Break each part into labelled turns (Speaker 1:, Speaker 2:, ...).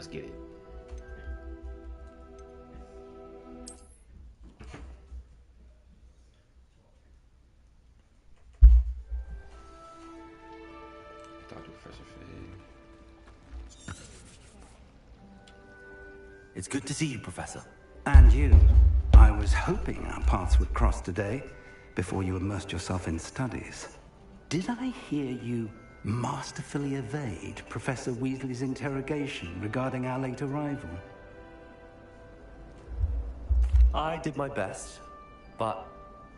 Speaker 1: Let's get it.
Speaker 2: Dr. Professor Fade.
Speaker 3: It's good to see you, Professor.
Speaker 4: And you. I was hoping our paths would cross today, before you immersed yourself in studies. Did I hear you masterfully evade Professor Weasley's interrogation regarding our late arrival?
Speaker 3: I did my best, but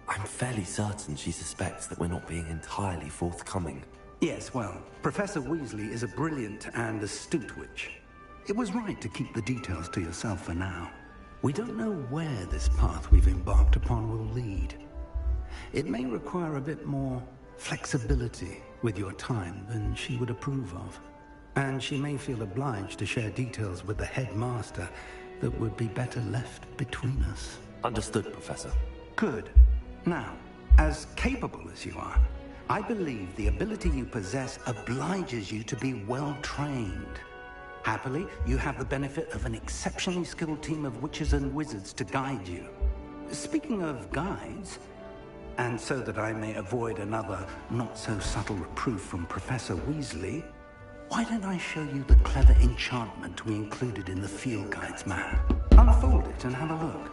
Speaker 3: I'm fairly certain she suspects that we're not being entirely forthcoming.
Speaker 4: Yes, well, Professor Weasley is a brilliant and astute witch. It was right to keep the details to yourself for now. We don't know where this path we've embarked upon will lead. It may require a bit more flexibility with your time than she would approve of. And she may feel obliged to share details with the headmaster that would be better left between us.
Speaker 3: Understood, Professor.
Speaker 4: Good. Now, as capable as you are, I believe the ability you possess obliges you to be well trained. Happily, you have the benefit of an exceptionally skilled team of witches and wizards to guide you. Speaking of guides, and so that I may avoid another not-so-subtle reproof from Professor Weasley, why don't I show you the clever enchantment we included in the field guide's map? Unfold it and have a look.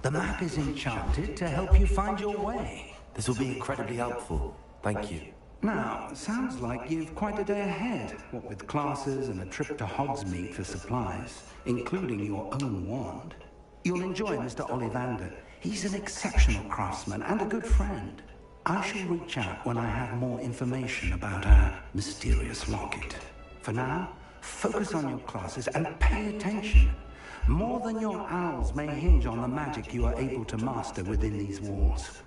Speaker 4: The map is enchanted to help you find your way.
Speaker 3: This will be incredibly helpful. Thank you.
Speaker 4: Now, sounds like you've quite a day ahead, what with classes and a trip to Hogsmeade for supplies, including your own wand. You'll enjoy Mr. Ollivander. He's an exceptional craftsman and a good friend. I shall reach out when I have more information about our mysterious locket. For now, focus on your classes and pay attention. More than your owls may hinge on the magic you are able to master within these walls.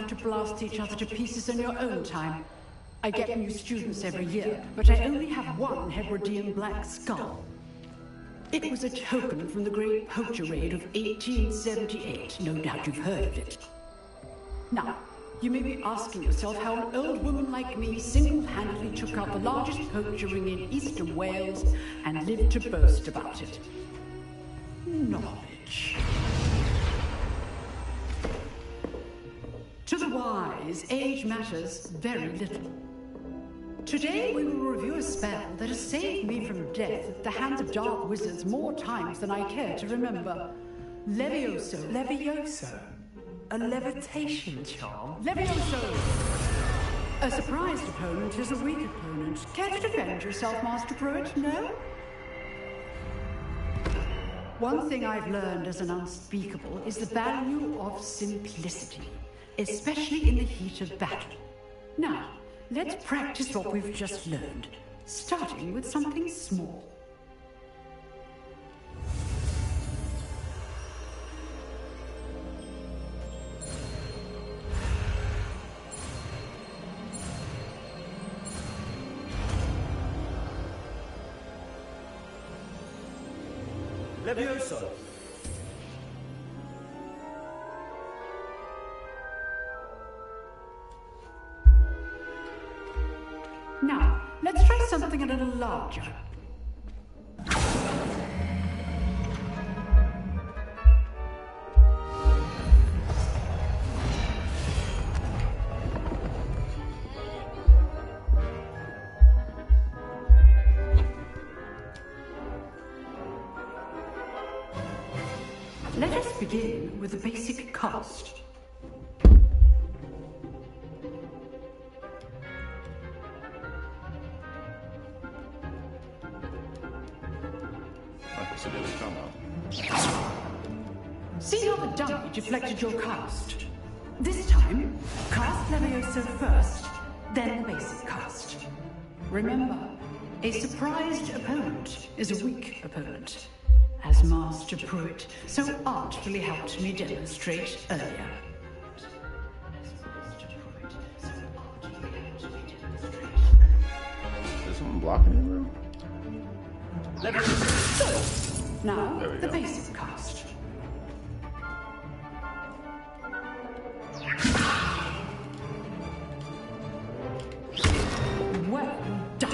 Speaker 5: To blast each other to pieces in your own time. I get new students every year, but I only have one Hebridean black skull. It was a token from the Great Poacher Raid of 1878. No doubt you've heard of it. Now, you may be asking yourself how an old woman like me single-handedly took out the largest poacher ring in eastern Wales and lived to boast about it. Knowledge. To the wise, age matters very little. Today we will review a spell that has saved me from death at the hands of dark wizards more times than I care to remember. Levioso.
Speaker 6: Levioso? A levitation charm?
Speaker 5: Levioso! A surprised opponent is a weak opponent. Care to defend yourself, Master Pruitt? No? One thing I've learned as an unspeakable is the value of simplicity. Especially in the heat of battle. Now, let's practice what we've just learned, starting with something small.
Speaker 1: Levioso.
Speaker 5: Now, let's try something a little larger. Let us begin with the basic cast. See how the dummy deflected your cast? This time, cast Levioso first, then the basic cast. Remember, a surprised opponent is a weak opponent, as Master Pruitt so artfully helped me demonstrate earlier.
Speaker 2: Is someone blocking you, bro?
Speaker 5: Now, the basic cast. Well done.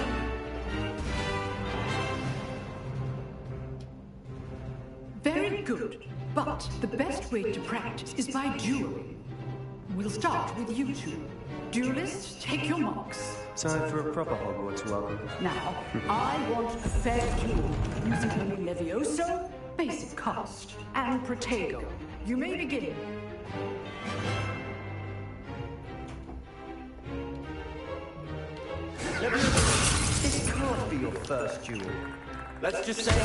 Speaker 5: Very good. But the best way to practice is by dueling. We'll start with you two. Duelists, take your marks.
Speaker 1: Time for a proper Hogwarts welcome.
Speaker 5: Now, I want a fair duel using only Levioso, basic cast, and Protego. You may begin.
Speaker 1: This can't be your first duel. Let's just say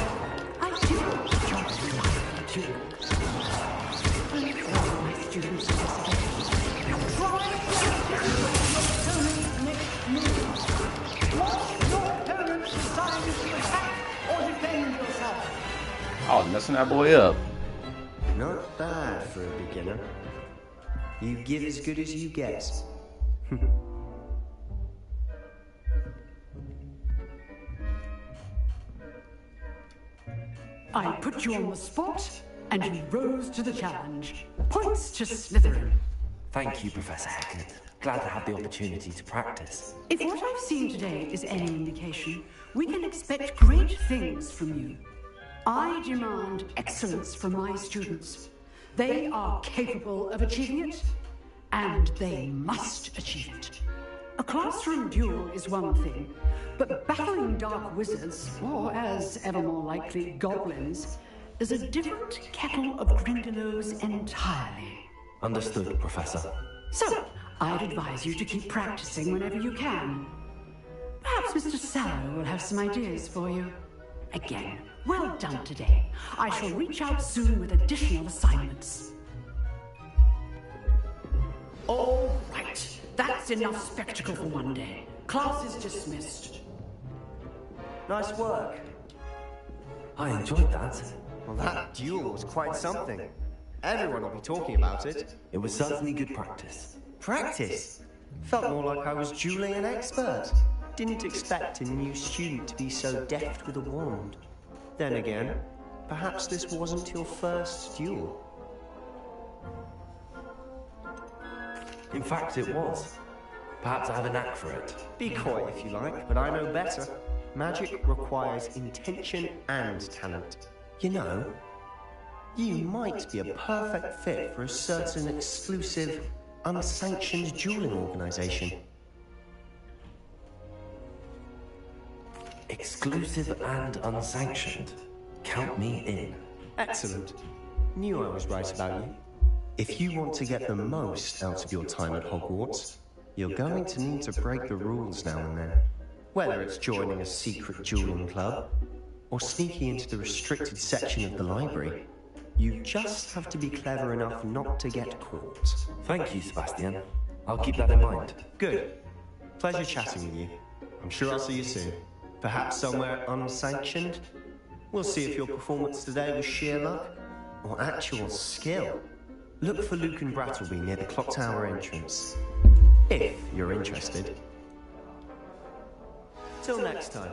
Speaker 5: I do just like duels. All my students participate. Try your opponent's next move. Watch your opponent decide to attack or defend yourself.
Speaker 2: I was messing that boy up.
Speaker 1: not bad for a beginner. You give as good as you get.
Speaker 5: I put you on the spot, and you rose to the challenge. Points to Slytherin.
Speaker 3: Thank you, Professor Heckett. Glad to have the opportunity to practice.
Speaker 5: If what I've seen today is any indication, we can expect great things from you. I demand excellence from my students. They are capable of achieving it, and they must achieve it. A classroom duel is one thing, but battling dark wizards, or as ever more likely, goblins, is a different kettle of Grindylows entirely.
Speaker 3: Understood, Professor.
Speaker 5: So, I'd advise you to keep practicing whenever you can. Perhaps Mr. Sallow will have some ideas for you. Again, well done today. I shall reach out soon with additional assignments. All right, that's enough spectacle for one day. Class is dismissed.
Speaker 1: Nice work.
Speaker 3: I enjoyed that.
Speaker 1: Well, that duel was quite something. Everyone will be talking about it.
Speaker 3: It was certainly good practice.
Speaker 1: Practice? Felt more like I was dueling an expert. Didn't expect a new student to be so deft with a wand. Then again, perhaps this wasn't your first duel.
Speaker 3: In fact, it was. Perhaps I have a knack for it.
Speaker 1: Be coy if you like, but I know better. Magic requires intention and talent. You know, you might be a perfect fit for a certain exclusive, unsanctioned dueling organization.
Speaker 3: Exclusive and unsanctioned. Count me in.
Speaker 1: Excellent. Knew I was right about you. If you want to get the most out of your time at Hogwarts, you're going to need to break the rules now and then. Whether it's joining a secret dueling club, or sneaking into the restricted section of the library, you just have to be clever enough not to get caught.
Speaker 3: Thank you, Sebastian. I'll keep that in mind.
Speaker 1: Good. Pleasure chatting with you. I'm sure I'll see you soon. Perhaps somewhere unsanctioned? We'll see if your performance today was sheer luck, or actual skill. Look for Luke and Brattleby near the clock tower entrance, if you're interested. Till next time.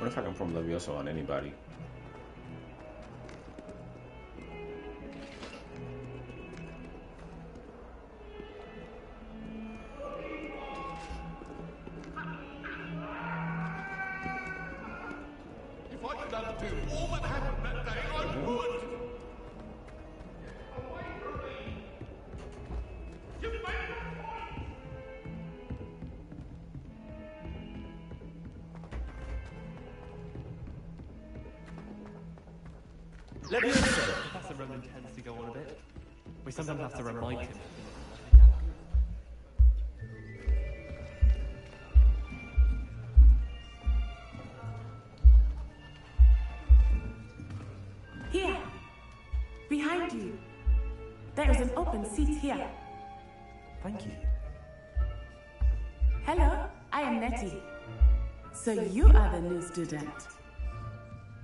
Speaker 2: What if I can perform Levioso on anybody?
Speaker 7: If I could undo all that happened that day, I would! You made that point!
Speaker 6: Levioso! Professor Roman tends to go on a bit. We sometimes have to remind him.
Speaker 8: Here! Behind you! There is an open seat here.
Speaker 3: Thank you.
Speaker 8: Hello, I am Nettie. So you are the new student.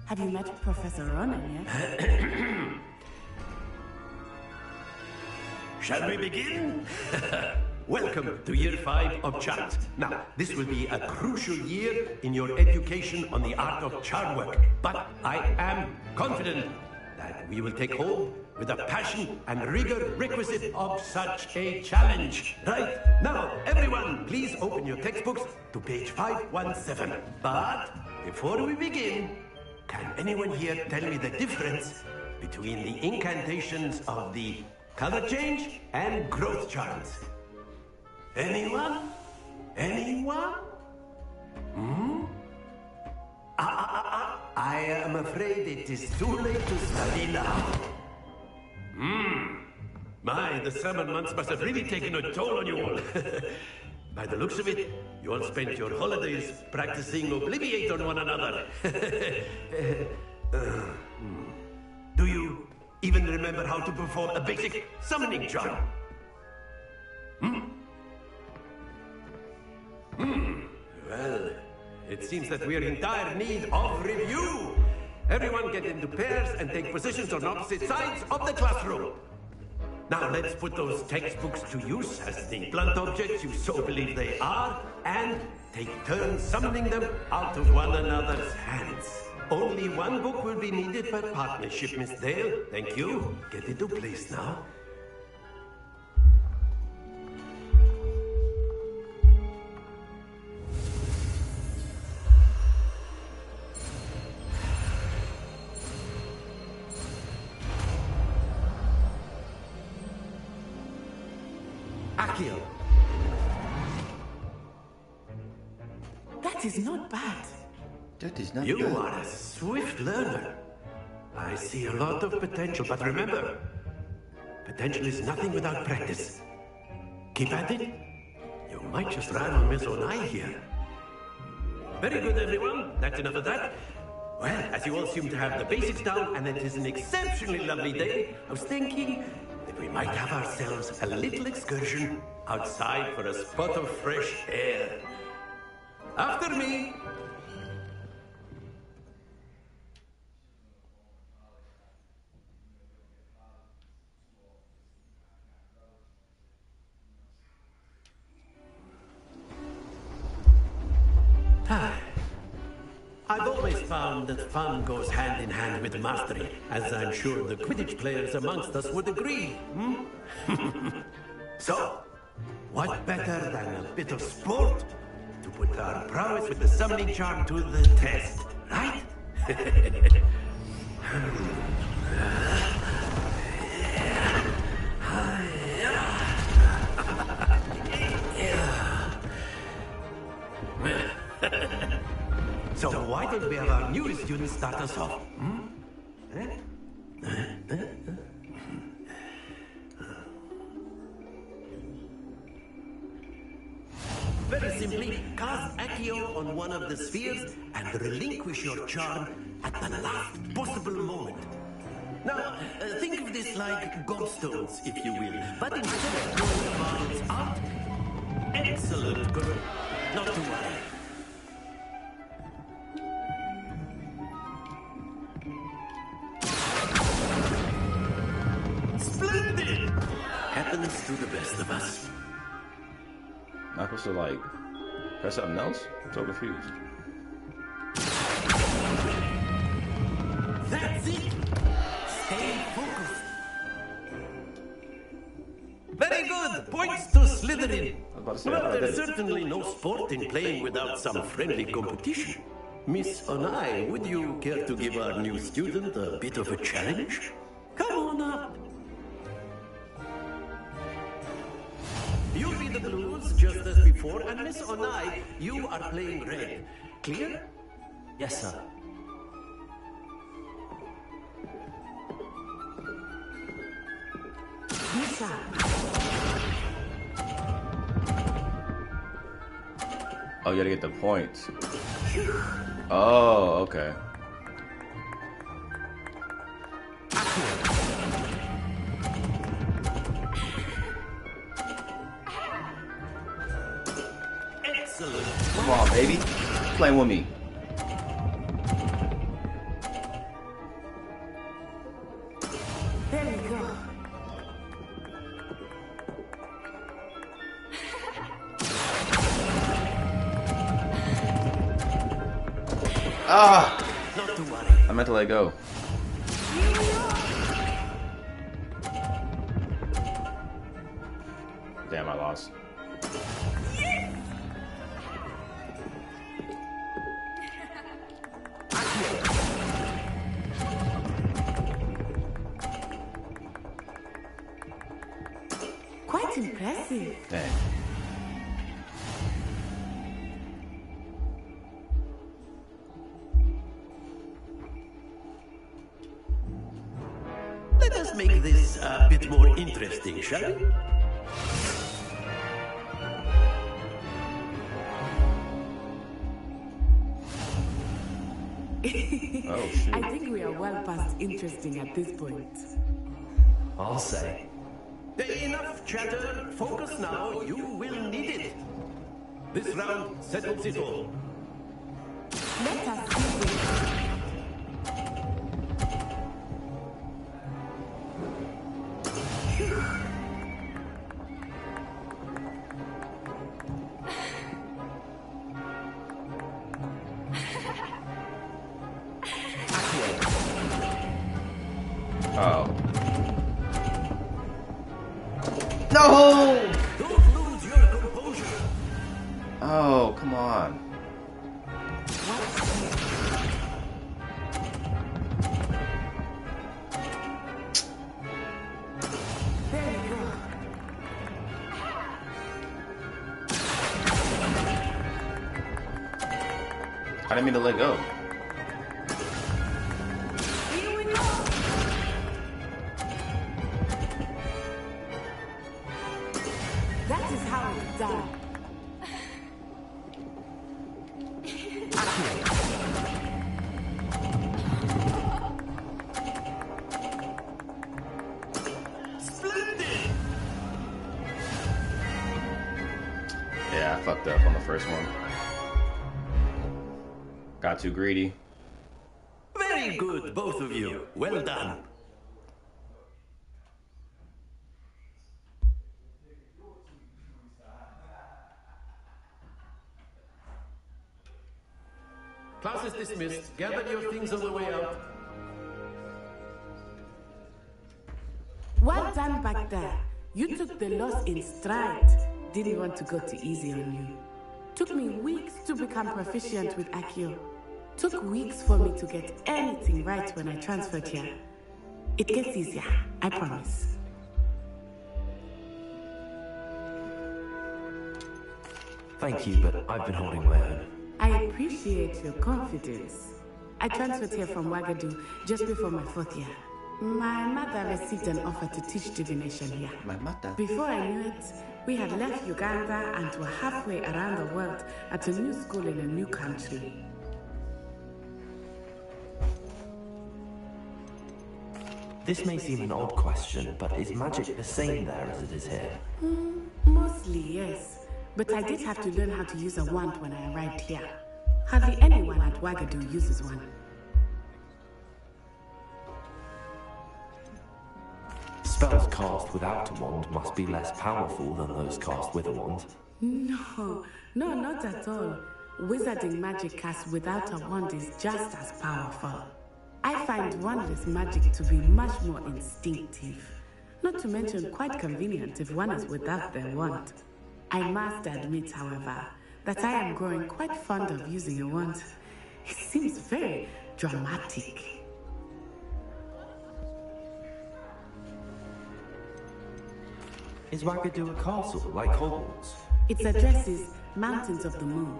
Speaker 8: Have you met Professor Ronan yet?
Speaker 9: Shall we begin? Welcome to Year 5 of Chant. Now, this will be a crucial year in your education on the art of charm work, but I am confident that we will take home with the passion and rigor requisite of such a challenge. Right, now, everyone, please open your textbooks to page 517. But before we begin, can anyone here tell me the difference between the incantations of the color change and growth charms? Anyone? Anyone? I am afraid it is too late to study now. My, the summer months must have really taken a toll on you all. By the looks of it, you all spent your holidays practicing Obliviate on one another. Do you even remember how to perform a basic summoning charm? Well, it seems that we are in dire need of review. Everyone get into pairs and take positions on opposite sides of the classroom. Now let's put those textbooks to use as the blunt objects you so believe they are, and take turns summoning them out of one another's hands. Only one book will be needed per partnership, Miss Dale. Thank you. Get into place now. Akio.
Speaker 8: That is not bad.
Speaker 1: That is not
Speaker 9: You
Speaker 1: good.
Speaker 9: are a swift learner. I see a lot of potential, but remember, potential is nothing without practice. Keep at it. You might just rattle Miss Onai here. Very good, everyone. That's enough of that. Well, as you all seem to have the basics down, and it is an exceptionally lovely day, I was thinking that we might have ourselves a little excursion outside for a spot of fresh air. After me. I've always found that fun goes hand in hand with mastery, as I'm sure the Quidditch players amongst us would agree. So, what better than a bit of sport to put our prowess with the summoning charm to the test, right? So why don't we have our new students start us off? Very simply, cast Accio on one of the spheres and relinquish your charm at the last possible moment. Now, think of this like gobstones, if you will, but instead of throwing the marbles out, excellent, good. Not to worry. Splendid! Happens to the best of us.
Speaker 2: Am I supposed to, like, press something else? I'm so confused.
Speaker 9: Good! Points to Slytherin!
Speaker 2: I was about to say,
Speaker 9: Well,
Speaker 2: I
Speaker 9: there's
Speaker 2: did.
Speaker 9: certainly no sport in playing without some friendly competition. Miss Onai, would you care to give our new student a bit of a challenge? Come on up. You'll be the blues just as before, and Miss Onai, you are playing red. Clear?
Speaker 3: Yes, sir.
Speaker 8: Lisa.
Speaker 2: Oh, you gotta get the points. Oh, okay.
Speaker 9: Excellent.
Speaker 2: Come on, baby. Play with me.
Speaker 8: There we go.
Speaker 2: Ah!
Speaker 9: Not to worry.
Speaker 2: I meant to let go. Damn, I lost.
Speaker 8: Quite impressive.
Speaker 2: Dang.
Speaker 9: Let us make this a bit more interesting, shall we?
Speaker 2: Oh, shoot.
Speaker 8: I think we are well past interesting at this point.
Speaker 3: I'll say.
Speaker 9: Enough chatter. Focus now. You will need it. This round settles it all.
Speaker 8: Let us see this.
Speaker 2: Oh. No!
Speaker 9: Don't lose your composure.
Speaker 2: Oh, come on.
Speaker 8: There we go.
Speaker 2: I didn't mean to let go.
Speaker 8: Here we go. That is how it's done.
Speaker 9: Splendid.
Speaker 2: Yeah, I fucked up on the first one. Got too greedy.
Speaker 9: Very good, both of you. Well done. Class is dismissed. Gather your things on the way out.
Speaker 8: Well done back there. You took the loss in stride. Didn't want to go too easy on you. Took me weeks to become proficient with Accio. Took weeks for me to get anything right when I transferred here. It gets easier, I promise.
Speaker 3: Thank you, but I've been holding my own.
Speaker 8: I appreciate your confidence. I transferred here from Ouagadougou just before my 4th year. My mother received an offer to teach divination here.
Speaker 2: My mother.
Speaker 8: Before I knew it, we had left Uganda and were halfway around the world at a new school in a new country.
Speaker 3: This may seem an odd question, but is magic the same there as it is here?
Speaker 8: Mostly, yes. But I did have to learn how to use a wand when I arrived here. Hardly anyone at Ouagadougou uses one.
Speaker 3: Spells cast without a wand must be less powerful than those cast with a wand.
Speaker 8: No, not at all. Wizarding magic cast without a wand is just as powerful. I find wandless magic to be much more instinctive. Not to mention quite convenient if one is without their wand. I must admit, however, that I am growing quite fond of using a wand. It seems very dramatic.
Speaker 3: Is Wagadu a castle, like Hogwarts?
Speaker 8: Its address is Mountains of the Moon.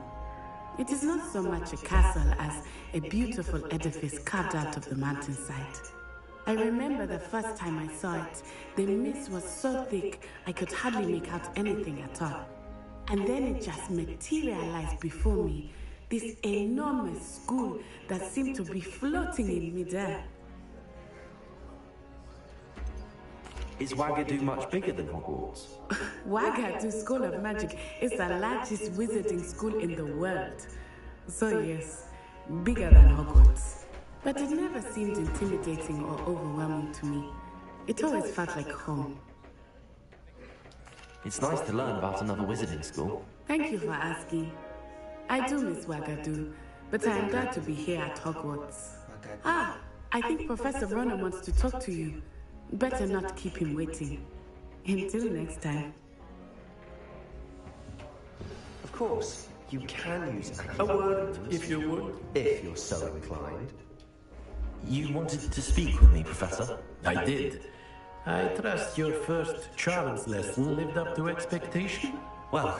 Speaker 8: It is not so much a castle as a beautiful edifice carved out of the mountainside. I remember the first time I saw it, the mist was so thick I could hardly make out anything at all. And then it just materialized before me, this enormous school that seemed to be floating in midair.
Speaker 3: Is Wagadu much bigger than Hogwarts?
Speaker 8: Wagadu School of Magic is the largest wizarding school in the world. So yes, bigger than Hogwarts. But it never seemed intimidating or overwhelming to me. It always felt like home.
Speaker 3: It's nice to learn about another wizarding school.
Speaker 8: Thank you for asking. I do miss Wagadu, but I am glad to be here at Hogwarts. Ah, I think Professor Ronan wants to talk to you. Better not keep him waiting. Until next time.
Speaker 1: Of course, you can use
Speaker 9: A word, if you would.
Speaker 1: if you're so inclined.
Speaker 3: You wanted to speak with me, Professor?
Speaker 9: I did. I trust your first charms lesson lived up to expectation?
Speaker 3: Well,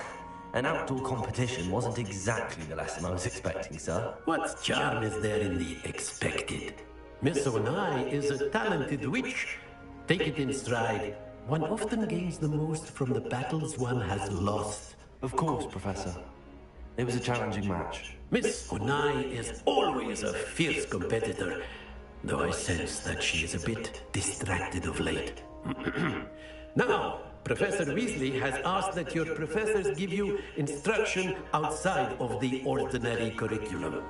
Speaker 3: an outdoor competition wasn't exactly the lesson I was expecting, sir.
Speaker 9: What charm is there in the expected? Miss Onai is a talented witch. Take it in stride. One often gains the most from the battles one has lost.
Speaker 3: Of course, Professor. It was a challenging match.
Speaker 9: Miss Onai is always a fierce competitor, though I sense that she is a bit distracted of late. Now, Professor Weasley has asked that your professors give you instruction outside of the ordinary curriculum.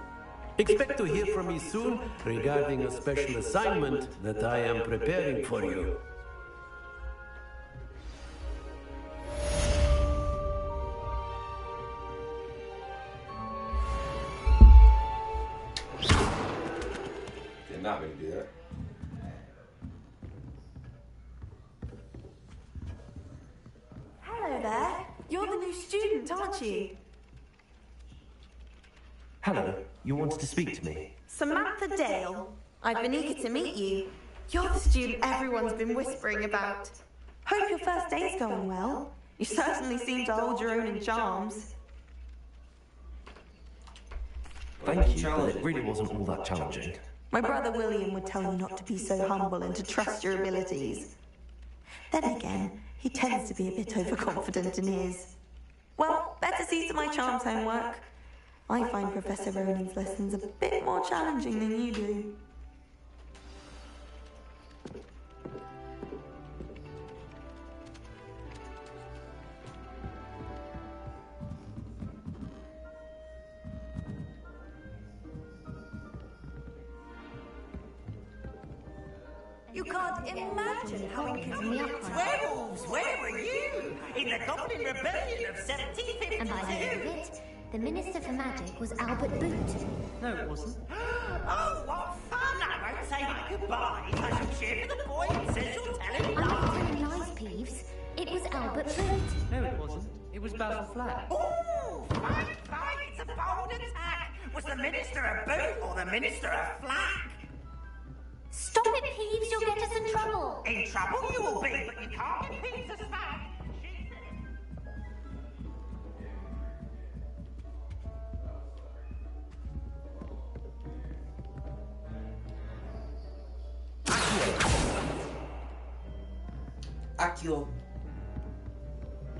Speaker 9: Expect to hear from me soon regarding a special assignment that I am preparing for you.
Speaker 2: They're not going to do that.
Speaker 10: Hello there. You're the new student, aren't you?
Speaker 3: Hello, you wanted to speak to me?
Speaker 10: Samantha Dale. I've been eager to meet you. You're the student everyone's been whispering about. Hope your first day's going well. You certainly seem to hold your own in charms.
Speaker 3: Thank you, but it really wasn't all that challenging.
Speaker 10: My brother William would tell you not to be so humble and to trust your abilities. Then again, he tends to be a bit overconfident in his. Well, better see to my charms homework. I find Professor Ronan's lessons a bit more challenging than you do.
Speaker 11: You can't imagine how inconvenient werewolves! Where were you? In the Goblin Rebellion of 1752?
Speaker 12: And by the end of it, the Minister for Magic was Albert Boot.
Speaker 6: No, it wasn't.
Speaker 11: Oh, what fun! I won't say my goodbyes. I shall cheer for the boy who says you're telling
Speaker 12: I'm
Speaker 11: lies.
Speaker 12: not telling lies, Peeves. It was Albert Boot.
Speaker 6: No, it wasn't. It was Basil Flack.
Speaker 11: Oh, fine, fine. It's a bold attack. Was the Minister a boot or the Minister a flack?
Speaker 12: Stop it, Peeves. You'll get us in trouble.
Speaker 11: In trouble you will be, but you can't get Peeves a smack.
Speaker 2: Accio.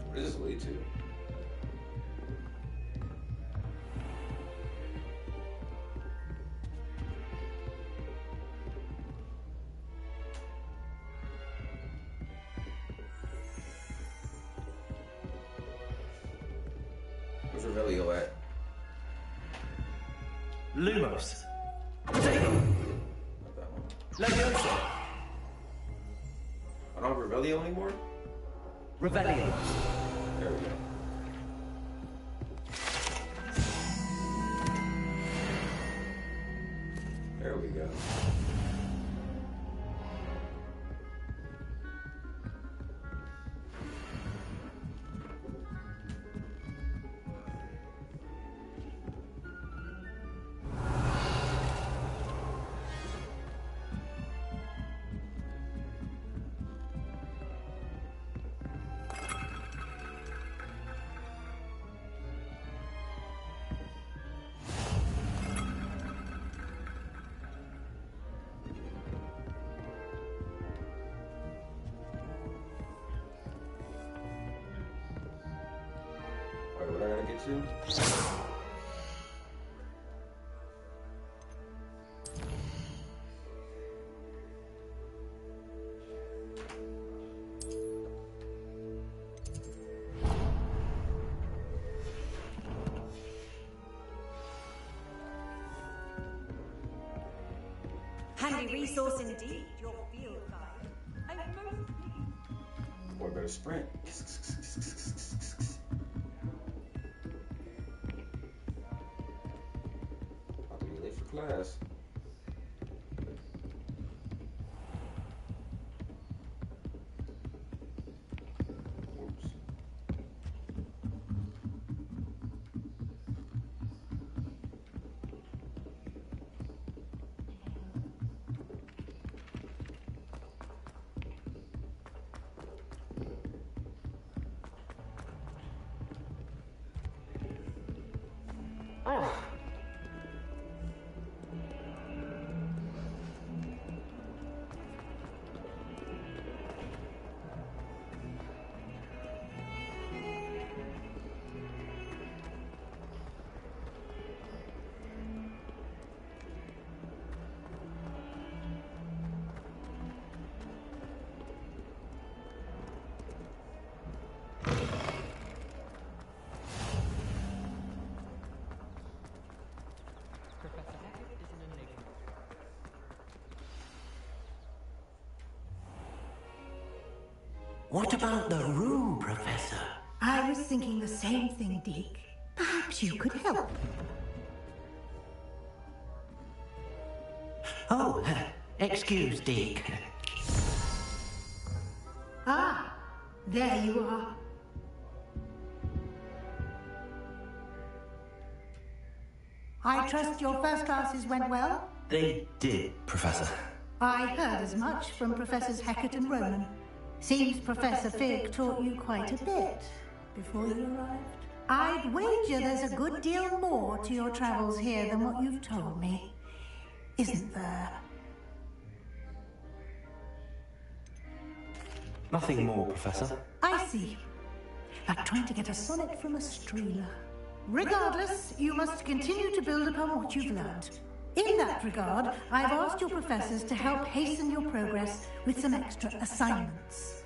Speaker 2: What does this lead to? Where's Revelio at?
Speaker 9: Lumos.
Speaker 2: Not that one.
Speaker 9: Leviosa.
Speaker 2: I don't have Revelio anymore?
Speaker 9: Revelio.
Speaker 2: There we go. There we go. get to.
Speaker 11: Handy resource indeed, your field guide. I'm most pleased.
Speaker 2: Boy, better sprint. About to be late for class. Whoops.
Speaker 9: What about the room, Professor?
Speaker 13: I was thinking the same thing, Deke. Perhaps you could help.
Speaker 9: Oh, excuse, Deke.
Speaker 13: Ah, there you are. I trust your first classes went well?
Speaker 3: They did, Professor.
Speaker 13: I heard as much from Professors Hecat and Ronan. Seems Professor Fig taught you quite a bit before you arrived. I'd wager there's a good deal more to your travels here than what you've told me. Isn't there?
Speaker 3: Nothing more, Professor.
Speaker 13: I see. Like trying to get a sonnet from a streeler. Regardless, you must continue to build upon what you've learned. In that regard, I've asked your professors to help hasten your progress with some extra assignments.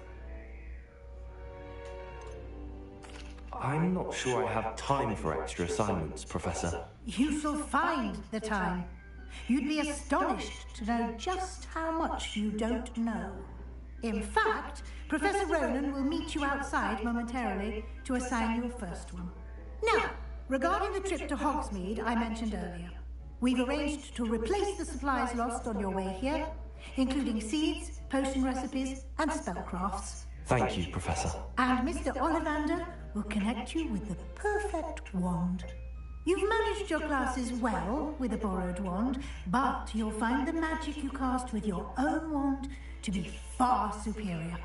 Speaker 3: I'm not sure I have time for extra assignments, Professor.
Speaker 13: You shall find the time. You'd be astonished to know just how much you don't know. In fact, Professor Ronan will meet you outside momentarily to assign you a first one. Now, regarding the trip to Hogsmeade I mentioned earlier, we've arranged to replace the supplies lost on your way here, including seeds, potion recipes, and spellcrafts.
Speaker 3: Thank you, Professor.
Speaker 13: And Mr. Ollivander will connect you with the perfect wand. You've managed your classes well with a borrowed wand, but you'll find the magic you cast with your own wand to be far superior.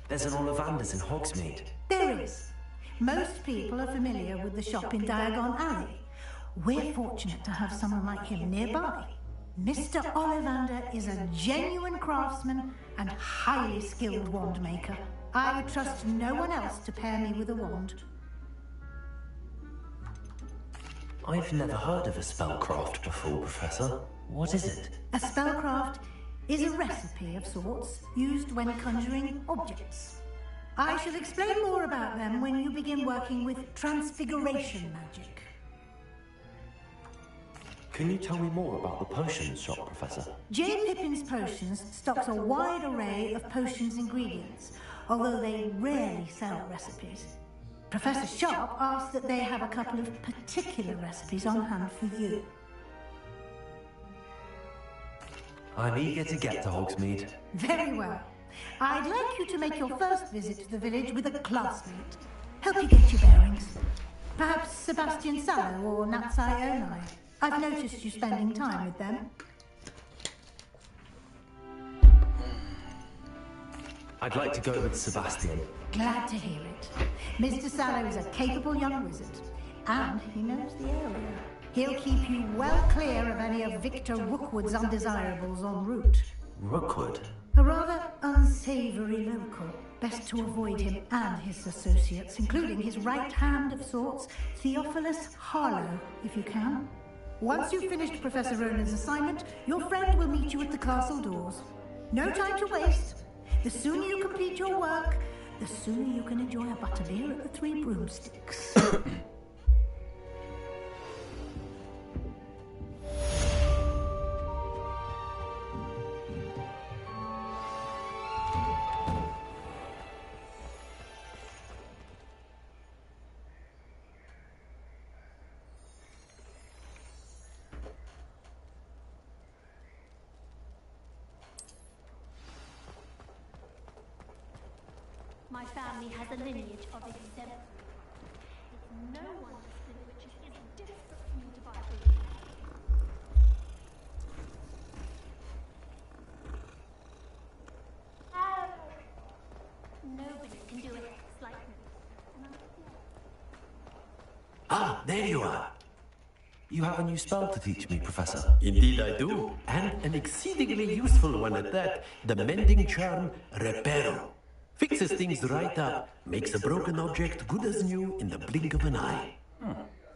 Speaker 3: There's an Ollivander's in Hogsmeade.
Speaker 13: There is. Most people are familiar with the shop in Diagon Alley. We're fortunate to have someone like him nearby. Mr. Ollivander is a genuine craftsman and highly skilled wand maker. I would trust no one else to pair me with a wand.
Speaker 3: I've never heard of a spellcraft before, Professor. What is it?
Speaker 13: A spellcraft is a recipe of sorts used when conjuring objects. I shall explain more about them when you begin working with transfiguration magic.
Speaker 3: Can you tell me more about the potions shop, Professor?
Speaker 13: J. Pippin's Potions stocks a wide array of potions ingredients, although they rarely sell recipes. Professor Sharp asked that they have a couple of particular recipes on hand for you.
Speaker 3: I'm eager to get to Hogsmeade.
Speaker 13: Very well. I'd like you to make your first visit to the village with a classmate. Help you get your bearings. Perhaps Sebastian Sallow or Natsai Onai. I've noticed you spending time with them.
Speaker 3: I'd like to go with Sebastian.
Speaker 13: Glad to hear it. Mr. Sallow is a capable young wizard, and he knows the area. He'll keep you well clear of any of Victor Rookwood's undesirables en route.
Speaker 3: Rookwood?
Speaker 13: A rather unsavory local. Best to avoid him and his associates, including his right hand of sorts, Theophilus Harlow, if you can. Once you've finished Professor Ronan's assignment, your friend will meet you at the castle doors. No time to waste. The sooner you complete your work, the sooner you can enjoy a butterbeer at the Three Broomsticks.
Speaker 12: My family has a lineage of exemplary. It's no wonder Spin Richard is desperate for me to buy food. Nobody can do a hex like me.
Speaker 9: Ah, there you are.
Speaker 3: You have a new spell to teach me, Professor.
Speaker 9: Indeed I do. And an exceedingly useful one at that. The mending charm, Reparo. Fixes things right up, makes a broken object good as new in the blink of an eye.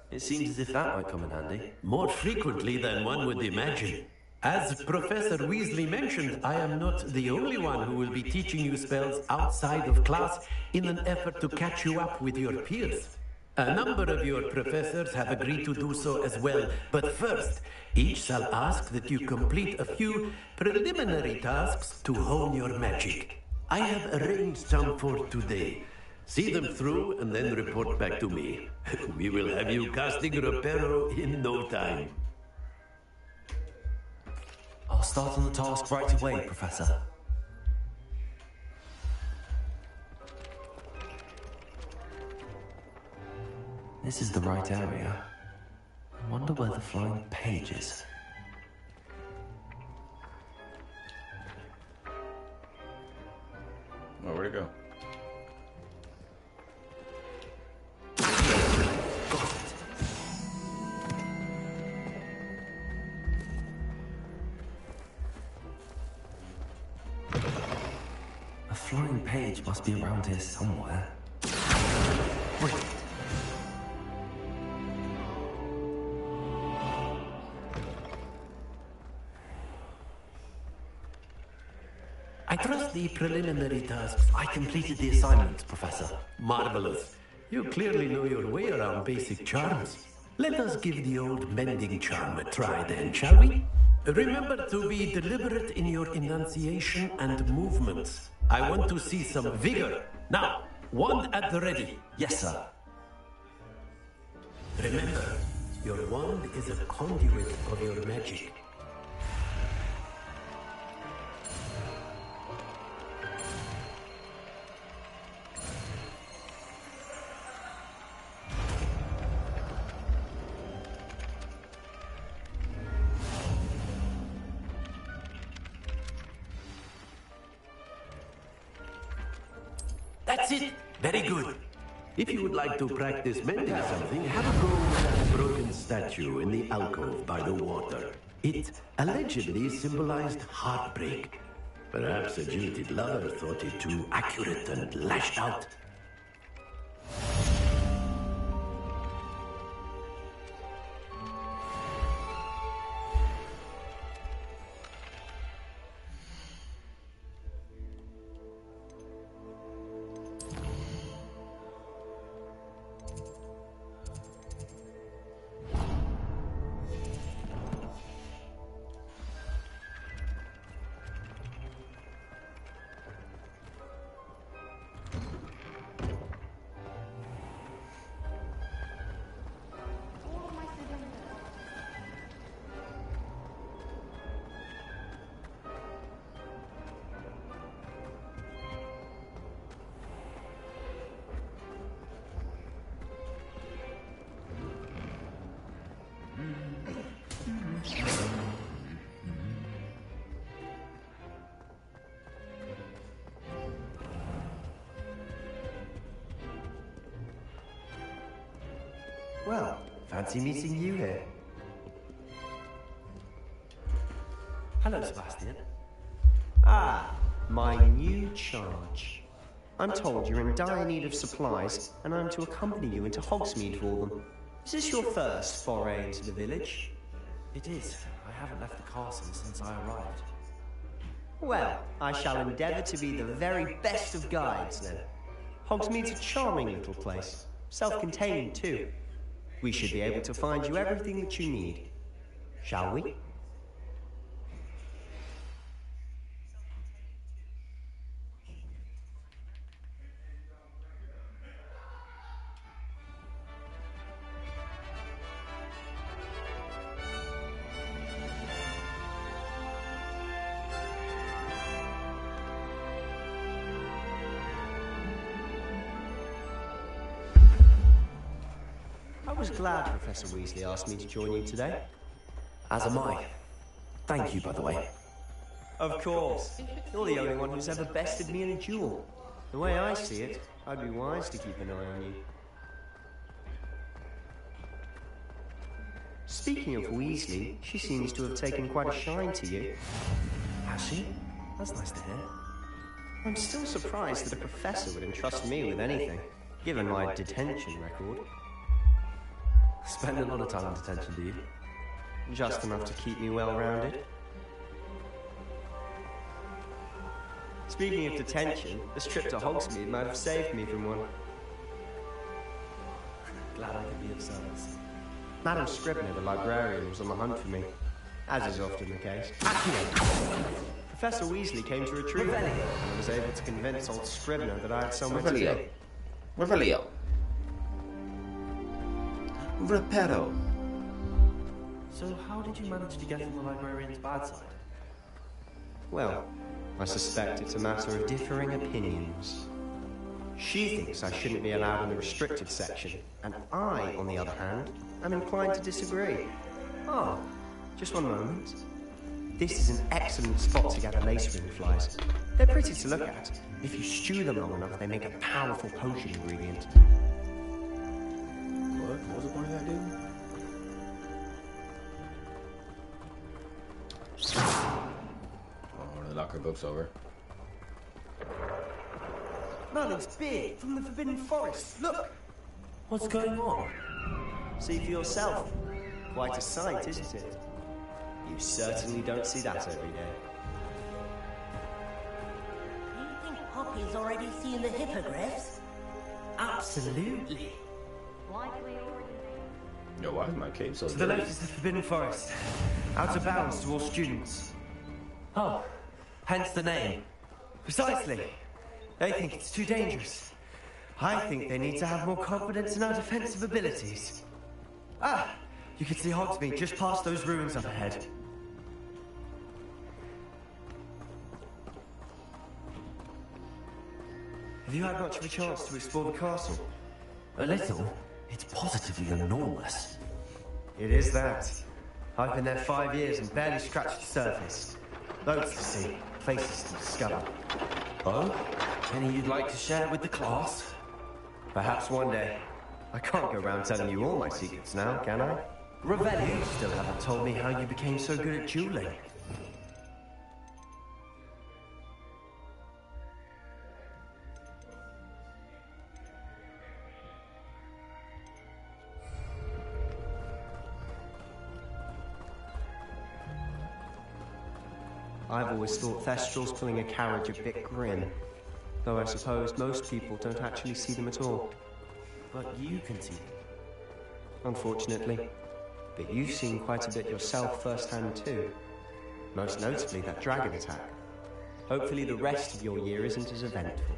Speaker 3: It seems as if that might come in handy.
Speaker 9: More frequently than one would imagine. As Professor Weasley mentioned, I am not the only one who will be teaching you spells outside of class in an effort to catch you up with your peers. A number of your professors have agreed to do so as well, but first, each shall ask that you complete a few preliminary tasks to hone your magic. I have arranged some for today. See them through and then report back to me. We will have you casting Reparo in no time.
Speaker 3: I'll start on the task right away, Professor. This is the right area. I wonder where the flying page is.
Speaker 2: Oh, where'd it go?
Speaker 3: A flying page must be around here somewhere. Brilliant.
Speaker 9: I trust the preliminary tasks.
Speaker 3: I completed the assignment, Professor.
Speaker 9: Marvelous. You clearly know your way around basic charms. Let us give the old mending charm a try then, shall we? Remember to be deliberate in your enunciation and movements. I want to see some vigor. Now, wand at the ready.
Speaker 3: Yes, sir.
Speaker 9: Remember, your wand is a conduit of your magic. That's it. Very good. If you would like to practice mending something, have a go with that broken statue in the alcove by the water. It allegedly symbolized heartbreak. Perhaps a jilted lover thought it too accurate and lashed out.
Speaker 1: Well, fancy meeting you here.
Speaker 3: Hello, Sebastian.
Speaker 1: Ah, My new charge. I'm told you're in dire need of supplies, and I'm to accompany you into Hogsmeade for them. Is this your first foray into the village?
Speaker 3: It is. I haven't left the castle since I arrived.
Speaker 1: Well, I shall endeavour to be the very best of guides, then. Hogsmeade's a charming little place. Self-contained, too. We should be able to find you everything that you need. Shall we? I was glad Professor Weasley asked me to join you today.
Speaker 3: As am I. Thank you, by the way.
Speaker 1: Of course. You're the only one who's ever bested me in a duel. The way I see it, I'd be wise to keep an eye on you. Speaking of Weasley, she seems to have taken quite a shine to you.
Speaker 3: Has she? That's nice to hear.
Speaker 1: I'm still surprised that a professor would entrust me with anything, given my detention record.
Speaker 3: Spend a lot of time in detention, do you?
Speaker 1: Just enough to keep me well-rounded. Speaking of detention, this trip to Hogsmeade might have saved me from one.
Speaker 3: Glad I could be of service.
Speaker 1: Madam Scribner, the librarian, was on the hunt for me, as is often the case. Professor Weasley came to retrieve me, and I was able to convince old Scribner that I had somewhere to go.
Speaker 2: Revelio. Reparo.
Speaker 3: So how did you manage to get on the librarian's bad side?
Speaker 1: Well, I suspect it's a matter of differing opinions. She thinks I shouldn't be allowed in the restricted section, and I, on the other hand, am inclined to disagree. Oh, just one moment. This is an excellent spot to gather lacewing flies. They're pretty to look at. If you stew them long enough, they make a powerful potion ingredient.
Speaker 2: What was the point of that, dude? Oh, the locker book's over.
Speaker 1: Merlin's beard from the Forbidden Forest. Look!
Speaker 3: What's going on?
Speaker 1: See for yourself. Quite a sight, isn't it? You certainly don't see that every day.
Speaker 11: Do you think Poppy's already seen the hippogriffs? Absolutely.
Speaker 2: Yo, why is my cape so
Speaker 1: To the left is the Forbidden Forest. Out of bounds to all students.
Speaker 3: Oh, hence the name.
Speaker 1: Precisely. They think it's too dangerous. I think they need to have more confidence in our defensive abilities. Ah! You can see Hogsmeade just past those ruins up ahead. Have you had much of a chance to explore the castle?
Speaker 3: A little? It's positively enormous.
Speaker 1: It is that. I've been there 5 years and barely scratched the surface. Loads to see, places to discover.
Speaker 3: Oh? Any you'd like to share with the class?
Speaker 1: Perhaps one day. I can't go around telling you all my secrets now, can I? Revelio, you still haven't told me how you became so good at dueling. I've always thought Thestrals pulling a carriage a bit grim, though I suppose most people don't actually see them at all.
Speaker 3: But you can see them.
Speaker 1: Unfortunately. But you've seen quite a bit yourself firsthand too. Most notably that dragon attack. Hopefully the rest of your year isn't as eventful.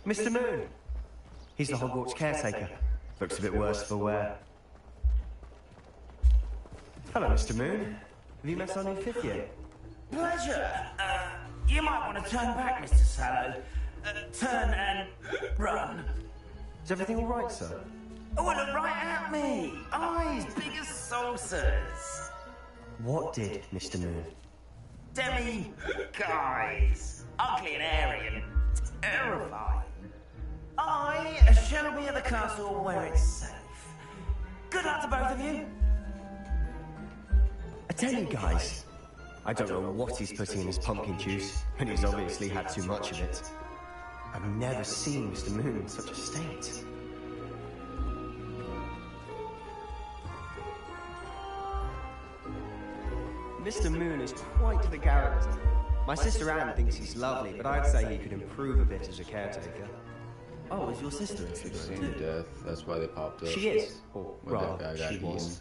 Speaker 1: Mr. Moon! He's the Hogwarts caretaker. Looks a bit worse for wear. Hello, Mr. Moon. Have you met our new fifth year?
Speaker 14: Pleasure. You might want to turn back, Mr. Sallow. Turn and run.
Speaker 1: Is everything all right, sir?
Speaker 14: Oh, look right at me. Eyes big as saucers.
Speaker 1: What did, Mr. Moon?
Speaker 14: Demi guys. Ugly and airy and terrifying. I shall be at the castle where it's safe. Good luck to both of you.
Speaker 1: I tell you guys, I don't know what he's putting in his pumpkin juice, and he's obviously had too much of it. I've never seen Mr. Moon in such a state. Mr. Moon is quite the character. My sister Anne thinks he's lovely, but I'd say he could improve a bit as a caretaker.
Speaker 3: Oh, is your sister in
Speaker 2: She's seen death. That's why they popped up.
Speaker 1: She is, or
Speaker 2: When that
Speaker 1: rather,
Speaker 2: guy got
Speaker 1: she
Speaker 2: eaten.
Speaker 1: was.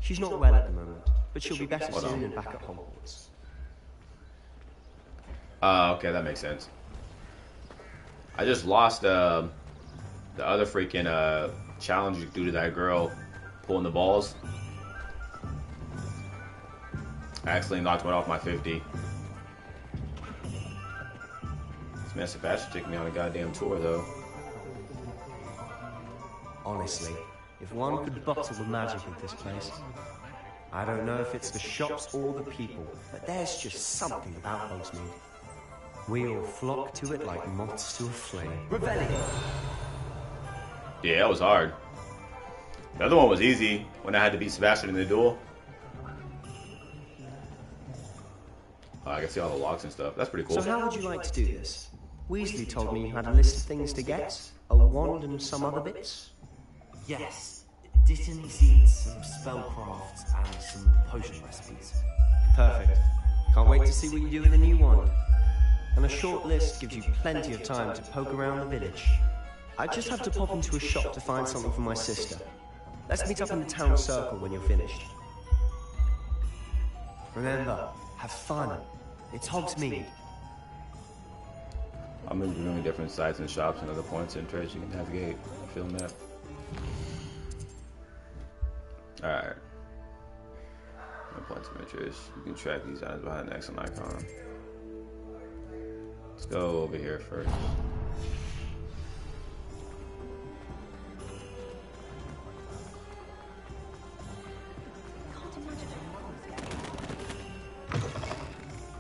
Speaker 1: She's not well at the moment, but she'll be better soon and back at Hogwarts.
Speaker 2: Okay, that makes sense. I just lost the other freaking challenge due to that girl pulling the balls. I accidentally knocked one off my 50. This man Sebastian took me on a goddamn tour, though.
Speaker 1: Honestly, if one could bottle the magic of this place, I don't know if it's the shops or the people, but there's just something about Hogsmeade. We all flock to it like moths to a flame.
Speaker 14: Revelio.
Speaker 2: Yeah, that was hard. The other one was easy when I had to beat Sebastian in the duel. I can see all the locks and stuff. That's pretty cool.
Speaker 1: So how would you like to do this? Weasley told me you had a list of things to get, a wand and some other bits.
Speaker 3: Yes. Dittany seeds, some spellcrafts, and some potion recipes.
Speaker 1: Perfect. Can't wait to see what you do with the new wand. And a short list gives you plenty of time to poke around the village. I just have to pop into a shop to find something for my sister. Let's meet up in the town circle when you're finished. Remember, have fun. It's Hogsmeade.
Speaker 2: I'm going to be doing different sites and shops and other points of interest you can navigate. Film that. Alright. Points of interest. You can track these items behind the excellent icon. Let's go over here first.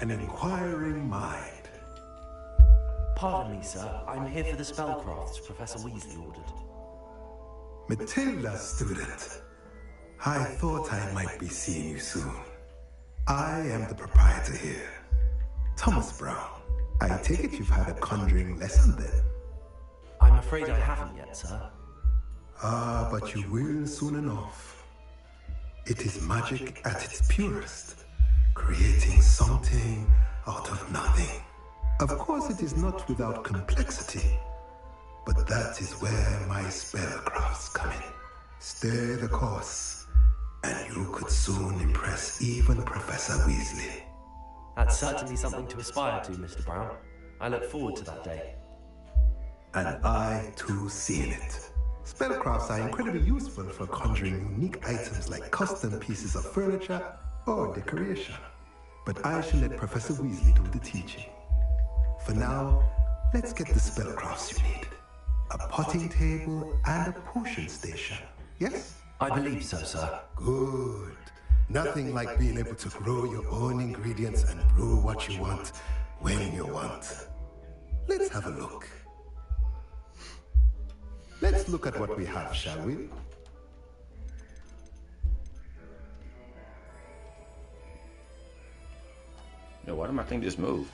Speaker 15: An inquiring mind.
Speaker 3: Pardon me, sir. I'm here for the spellcrafts Professor Weasley ordered.
Speaker 15: Matilda, student. I thought I might be seeing you soon. I am the proprietor here, Thomas Brown. I take it you've had a conjuring lesson then?
Speaker 3: I'm afraid I haven't yet, sir.
Speaker 15: Ah, but you will soon enough. It is magic at its purest, creating something out of nothing. Of course, it is not without complexity, but that is where my spellcrafts come in. Stay the course, and you could soon impress even Professor Weasley.
Speaker 3: That's certainly something to aspire to, Mr. Brown. I look forward to that day.
Speaker 15: And I, too, seen it. Spellcrafts are incredibly useful for conjuring unique items like custom pieces of furniture or decoration. But I shall let Professor Weasley do the teaching. For now, let's get the spellcrafts you need. A potting table and a potion station, yes?
Speaker 3: I believe so, sir.
Speaker 15: Good. Nothing like being able to grow your own ingredients and brew what you want when you want. Let's have a look. Let's look at what we have, shall we?
Speaker 2: Yo, why did my thing just move?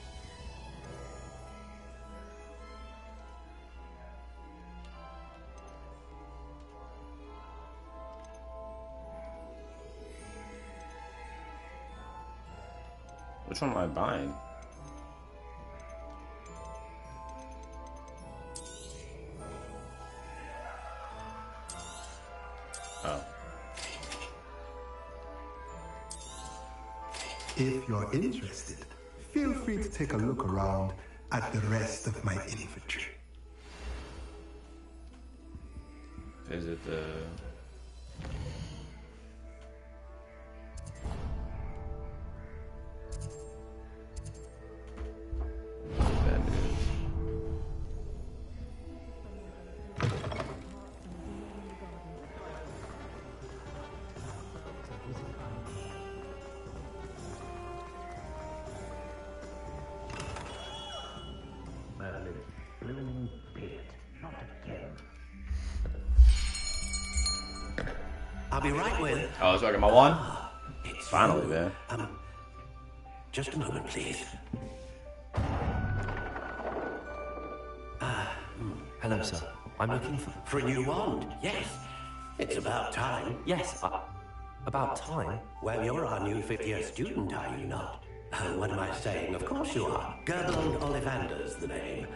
Speaker 2: Which one am I buying? Oh.
Speaker 15: If you're interested, feel free to take a look around at the rest of my inventory.
Speaker 2: Is it the...
Speaker 9: I'll be right with.
Speaker 2: Oh, so I got my wand?
Speaker 9: It's
Speaker 2: Finally, man.
Speaker 9: Just a moment, please.
Speaker 3: Hello, sir. I'm looking
Speaker 9: For a new wand, yes. It's about time.
Speaker 3: Yes, about time.
Speaker 9: Well, you're our new fifth-year student, are you not? What am I saying? Of course you are. Gertrude Ollivander's the name.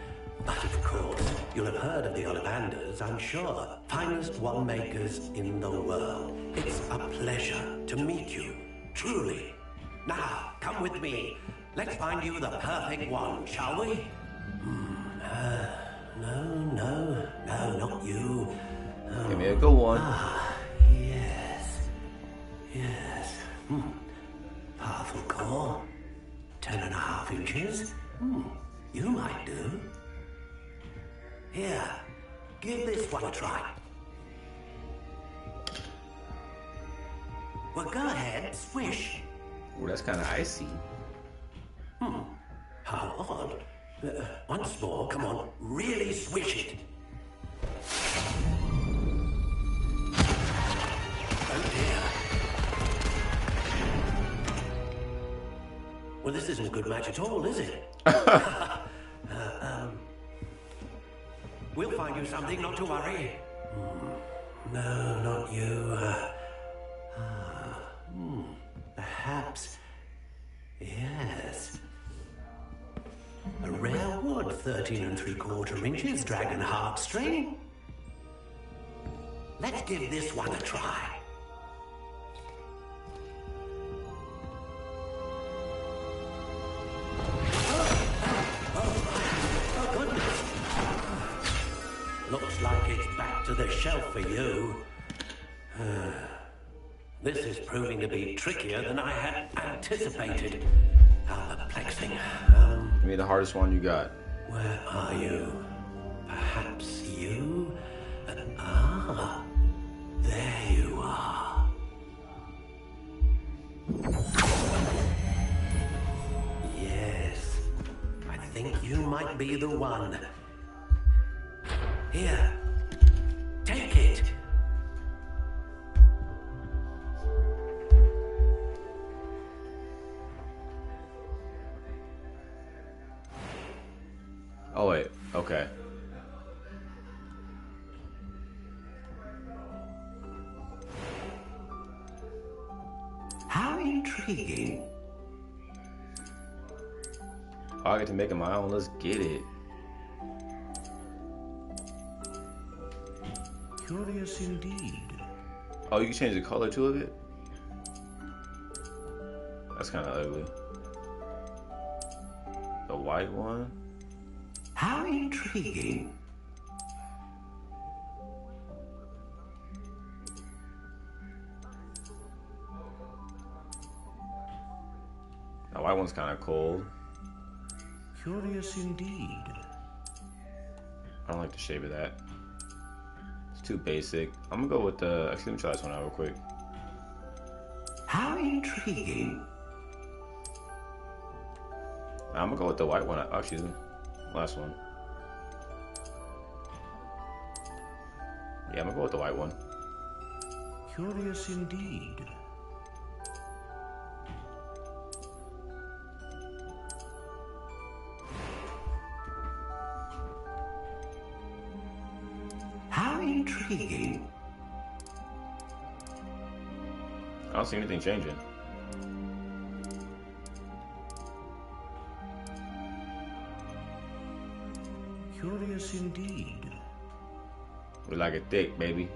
Speaker 9: But of course, you'll have heard of the Ollivanders, I'm sure. Finest wand makers in the world. It's a pleasure to meet you, truly. Now, come with me. Let's find you the perfect wand, shall we? No, not you.
Speaker 2: Give me a good one.
Speaker 9: Yes. Powerful core. 10.5 inches. You might do. Here, give this one a try. Well, go ahead, swish.
Speaker 2: Ooh, that's kind of icy.
Speaker 9: How odd. Once more, come on, really swish it. Oh dear. Well, this isn't a good match at all, is it? We'll find you something, not to worry. No, not you. Perhaps. Yes. A rare wood, 13 3/4 inches, dragon heartstring. Let's give this one a try. Oh, goodness. Looks like it's back to the shelf for you. This is proving to be trickier than I had anticipated. How perplexing.
Speaker 2: Give me the hardest one you got.
Speaker 9: Where are you? Perhaps you? There you are. Yes, I think you might be the one. Here, take it.
Speaker 2: Oh, wait. Okay.
Speaker 9: How intriguing.
Speaker 2: Oh, I get to make it my own. Let's get it.
Speaker 9: Curious indeed.
Speaker 2: Oh, you can change the color too of it? That's kind of ugly. The white one?
Speaker 9: How intriguing.
Speaker 2: The white one's kind of cold.
Speaker 9: Curious indeed.
Speaker 2: I don't like the shape of that. It's too basic. I'm gonna go with the... Actually, let me try this one out real quick.
Speaker 9: How intriguing.
Speaker 2: I'm gonna go with the white one. Oh, excuse me. Last one. Yeah, I'm gonna go with the white one.
Speaker 9: Curious indeed. How intriguing.
Speaker 2: I don't see anything changing.
Speaker 9: Curious indeed.
Speaker 2: We like it thick, baby.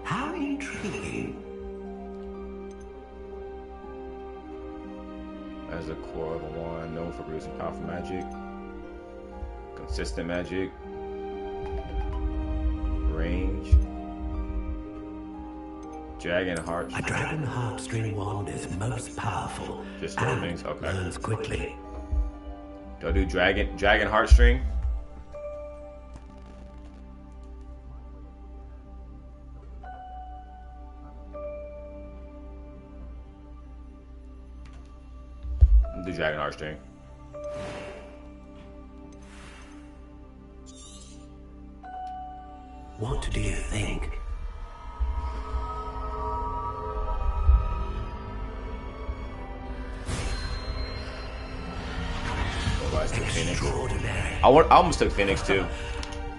Speaker 9: How intriguing.
Speaker 2: As a core of a wand known for producing powerful magic, consistent magic, range, dragon heart.
Speaker 9: A dragon heartstring wand is most powerful.
Speaker 2: Just those things, okay.
Speaker 9: Burns quickly.
Speaker 2: Do I do dragon heartstring? Do dragon heartstring.
Speaker 9: What do you think? Extraordinary.
Speaker 2: I almost took Phoenix too.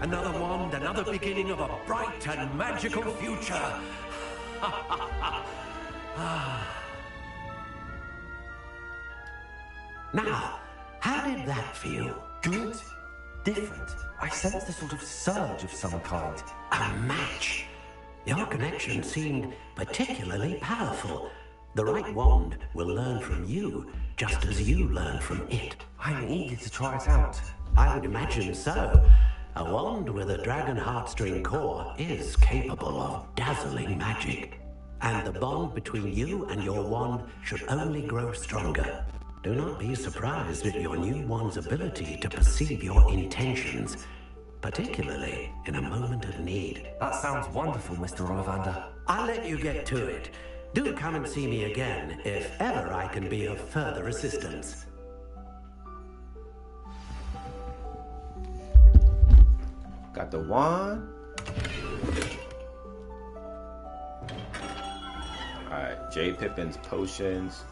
Speaker 9: Another wand, another beginning of a bright and magical future. Now, how did that feel?
Speaker 3: Good. Different. I sensed a sort of surge of some kind.
Speaker 9: A match. Your connection seemed particularly powerful. The right wand will learn from you, just as you learn from it.
Speaker 3: I'm eager to try it out.
Speaker 9: I would imagine so. A wand with a dragon heartstring core is capable of dazzling magic. And the bond between you and your wand should only grow stronger. Do not be surprised at your new wand's ability to perceive your intentions, particularly in a moment of need.
Speaker 3: That sounds wonderful, Mr. Ollivander.
Speaker 9: I'll let you get to it. Do come and see me again if ever I can be of further assistance.
Speaker 2: Got the wand. Alright, J. Pippin's potions.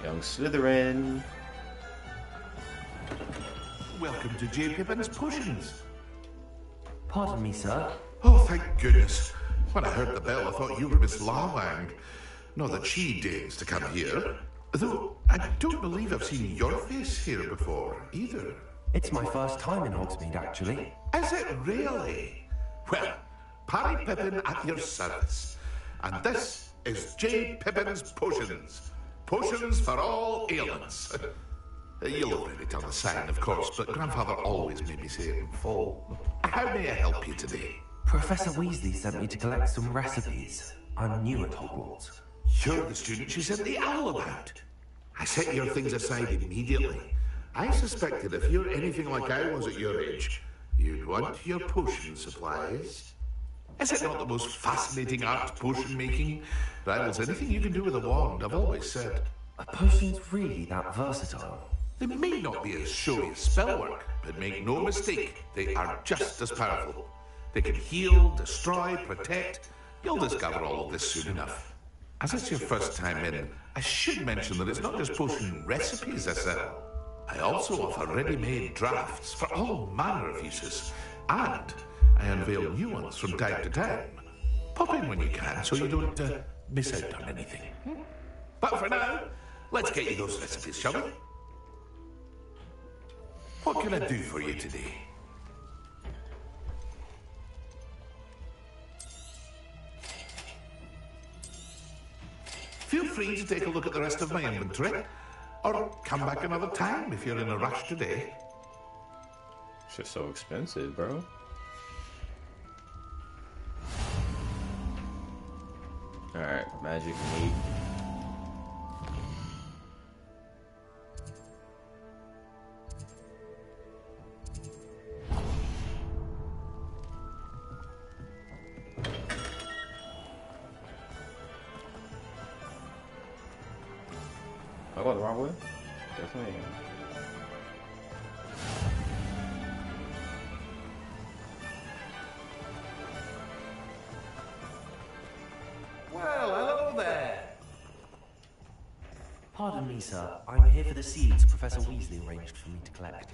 Speaker 2: Young Slytherin.
Speaker 7: Welcome to J. Pippin's Potions.
Speaker 3: Pardon me, sir.
Speaker 7: Oh, thank goodness. When I heard the bell, I thought you were Miss Lawang. Not that she deigns to come here. Though, I don't believe I've seen your face here before, either.
Speaker 3: It's my first time in Hogsmeade, actually.
Speaker 7: Is it really? Well, Parry Pippin at your service. And this is J. Pippin's Potions. Potions for all ailments. You'll have read it on the sign, of course, but Grandfather always made me say it in full. How may I help you today?
Speaker 3: Professor Weasley sent me to collect some recipes. I'm new at Hogwarts.
Speaker 7: You're the student she sent the owl about. I set your things aside immediately. I suspected if you're anything like I was at your age, you'd want your potion supplies. Is it not the most fascinating art, potion making? Rivals anything you can do with a wand, I've always said.
Speaker 3: Are potions really that versatile?
Speaker 7: They may not be as showy as spellwork, but make no mistake, they are just as powerful. They can heal, destroy, protect. You'll discover all of this soon enough. As it's your first time in, I should mention that it's not just potion recipes I sell. I also offer ready-made drafts for all manner of uses, and I unveil new ones from time to time. Pop in when you can so you don't miss out on anything. But for now, let's get you those recipes, shall we? What can I do for you today? Feel free to take a look at the rest of my inventory, or come back another time if you're in a rush today.
Speaker 2: It's just so expensive, bro. Alright, magic meat. Am I going the wrong way? Definitely am.
Speaker 9: Well, hello there.
Speaker 3: Pardon me, sir. I'm here for the seeds Professor Weasley arranged for me to collect.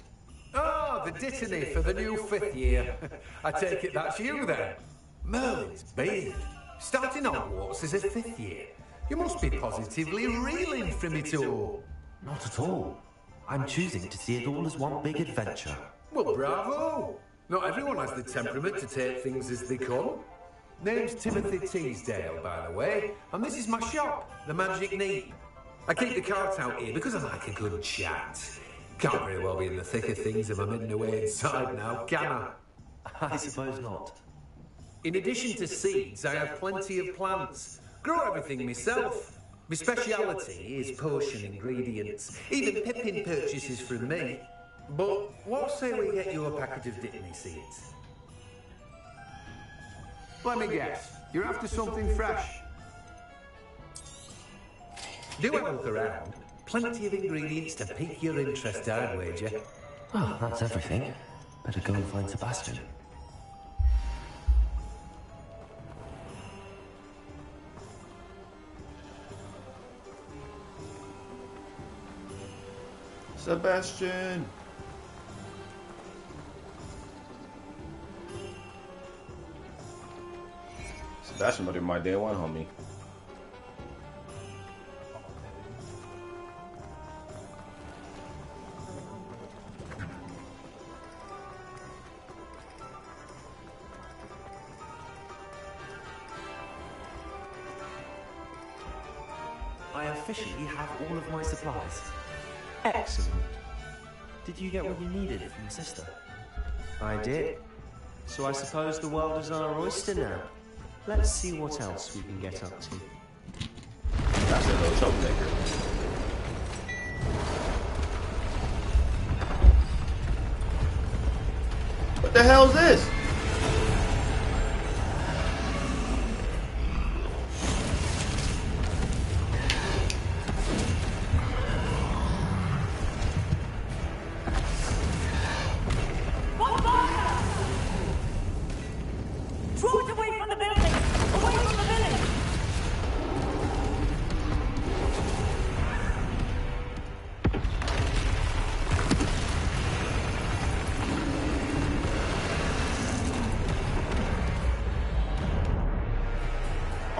Speaker 16: Oh, the dittany for the new 5th year. I take it that's you then. Merlin's beard. Starting Hogwarts as a 5th year. You must be positively reeling from it all.
Speaker 3: Not at all. I'm choosing to see it all as one big adventure.
Speaker 16: Well, bravo. Not everyone has the temperament to take things as they come. Name's Timothy Teasdale, by the way, and this is my shop, the Magic Neat. I keep the cart out here because I like a good chat. Can't very well be in the thick of things if I'm hidden away inside now, can I?
Speaker 3: I suppose not.
Speaker 16: In addition to seeds, I have plenty of plants. Grow everything myself. My speciality is potion ingredients. Even Pippin purchases from me. But what say we get you a packet of dittany seeds? Let me guess. You're after something fresh. Do have a look around. Plenty of ingredients to pique your interest, I'd wager.
Speaker 3: Well, that's everything. Better go and find Sebastian.
Speaker 2: Sebastian! Sebastian might be my day one homie.
Speaker 3: I officially have all of my supplies.
Speaker 1: Excellent.
Speaker 3: Did you get what you needed from your sister?
Speaker 1: I did. So I suppose the world is our oyster now. Let's see what else we can get up to.
Speaker 2: That's a little troublemaker. What the hell is this?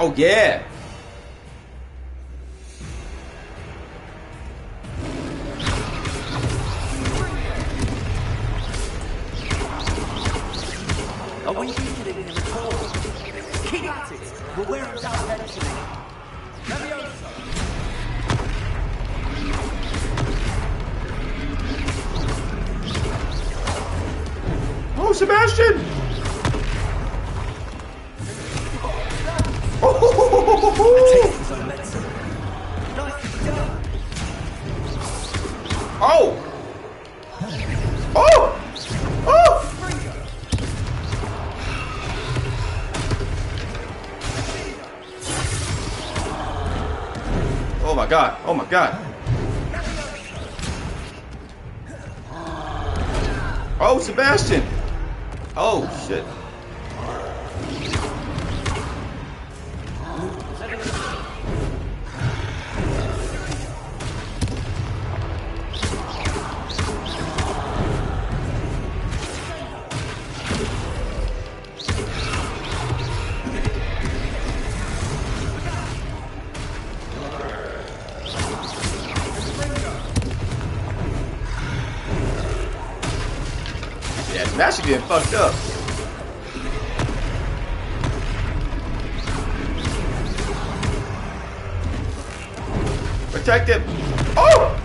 Speaker 2: Oh yeah.
Speaker 9: Are we weakening him at all? Keep at it. We'll wear him down eventually. Leviosa.
Speaker 2: Oh, Sebastian! Oh! Oh! Oh! Oh my god! Oh my god! Oh, Sebastian! Oh shit! That should get fucked up. Protect him. Oh!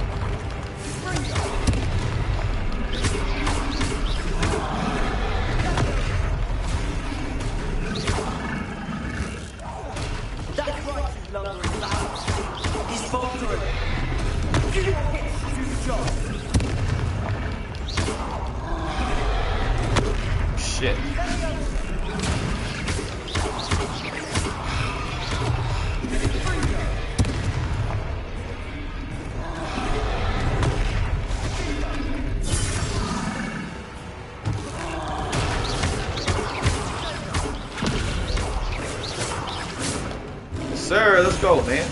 Speaker 9: That's right, you blundering lads. He's faltering. Few more hits to do the job.
Speaker 2: Shit. Yes, sir, let's go, man.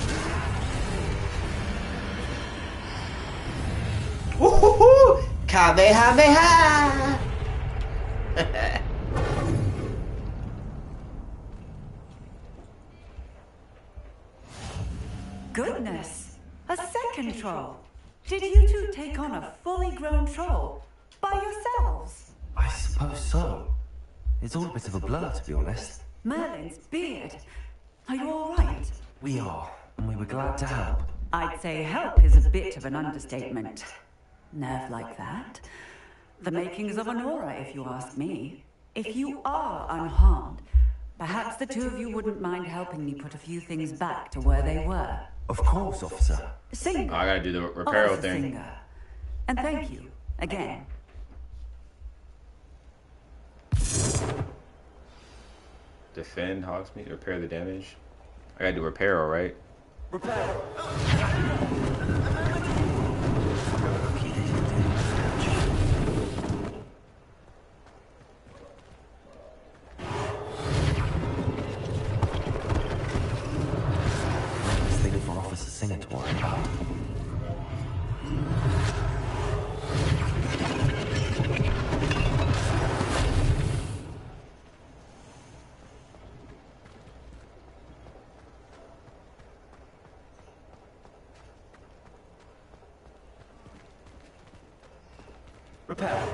Speaker 2: Woohoo! Kamehameha!
Speaker 5: Goodness! A second troll! Did you two take on a fully grown troll? By yourselves?
Speaker 3: I suppose so. It's all a bit of a blur, to be honest.
Speaker 5: Merlin's beard. Are you alright?
Speaker 3: We are, and we were glad to help.
Speaker 5: I'd say help is a bit of an understatement. Nerve like that? The makings of an aura, if you ask me. If you are unharmed, perhaps the two of you wouldn't mind helping me put a few things back to where they were.
Speaker 3: Of course, officer.
Speaker 5: Singer.
Speaker 2: I gotta do the repair
Speaker 5: Officer
Speaker 2: thing.
Speaker 5: Singer. And thank you,
Speaker 11: Again.
Speaker 2: Defend Hogsmeade, repair the damage. I gotta do repair, alright?
Speaker 14: Repair.
Speaker 3: This thing for Officer Singer to worry about.
Speaker 14: Repair.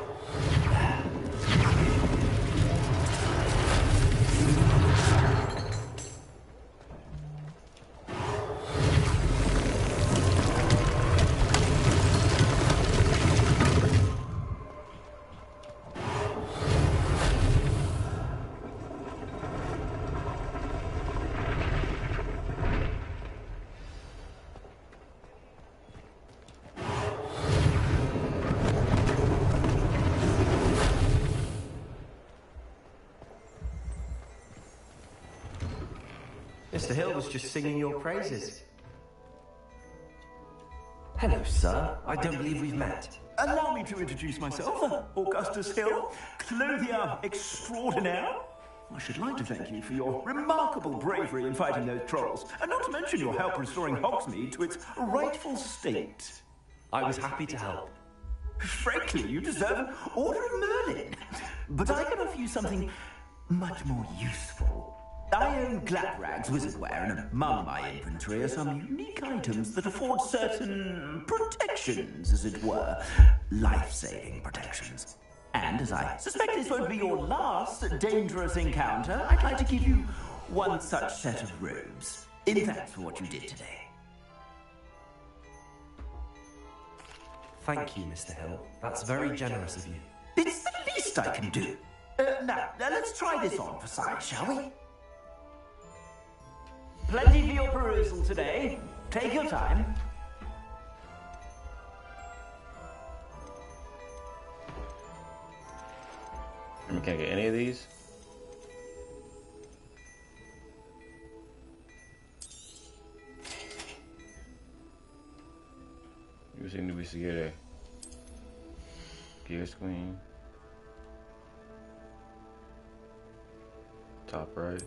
Speaker 1: Mr. Hill was just singing your praises.
Speaker 9: Hello, sir. I don't believe we've met.
Speaker 14: Allow me to introduce myself, Augustus Hill, clothier extraordinaire. I should like to thank you for your remarkable bravery in fighting those trolls, and not to mention your help restoring Hogsmeade to its rightful state.
Speaker 3: I was happy to help.
Speaker 14: Frankly, you deserve an Order of Merlin. But I can offer you something much more useful. I own Gladrag's wizardware, and among my inventory are some unique items that afford certain protections, as it were. Life-saving protections. And as I suspect this won't be your last dangerous encounter, I'd like to give you one such set of robes, in thanks for what you did today.
Speaker 3: Thank you, Mr. Hill. That's very generous of you.
Speaker 14: It's the least I can do. Now, let's try this on for size, shall we? Plenty for your perusal today. Take your time.
Speaker 2: Can I get any of these? You seem to be scared. Gear screen. Top right.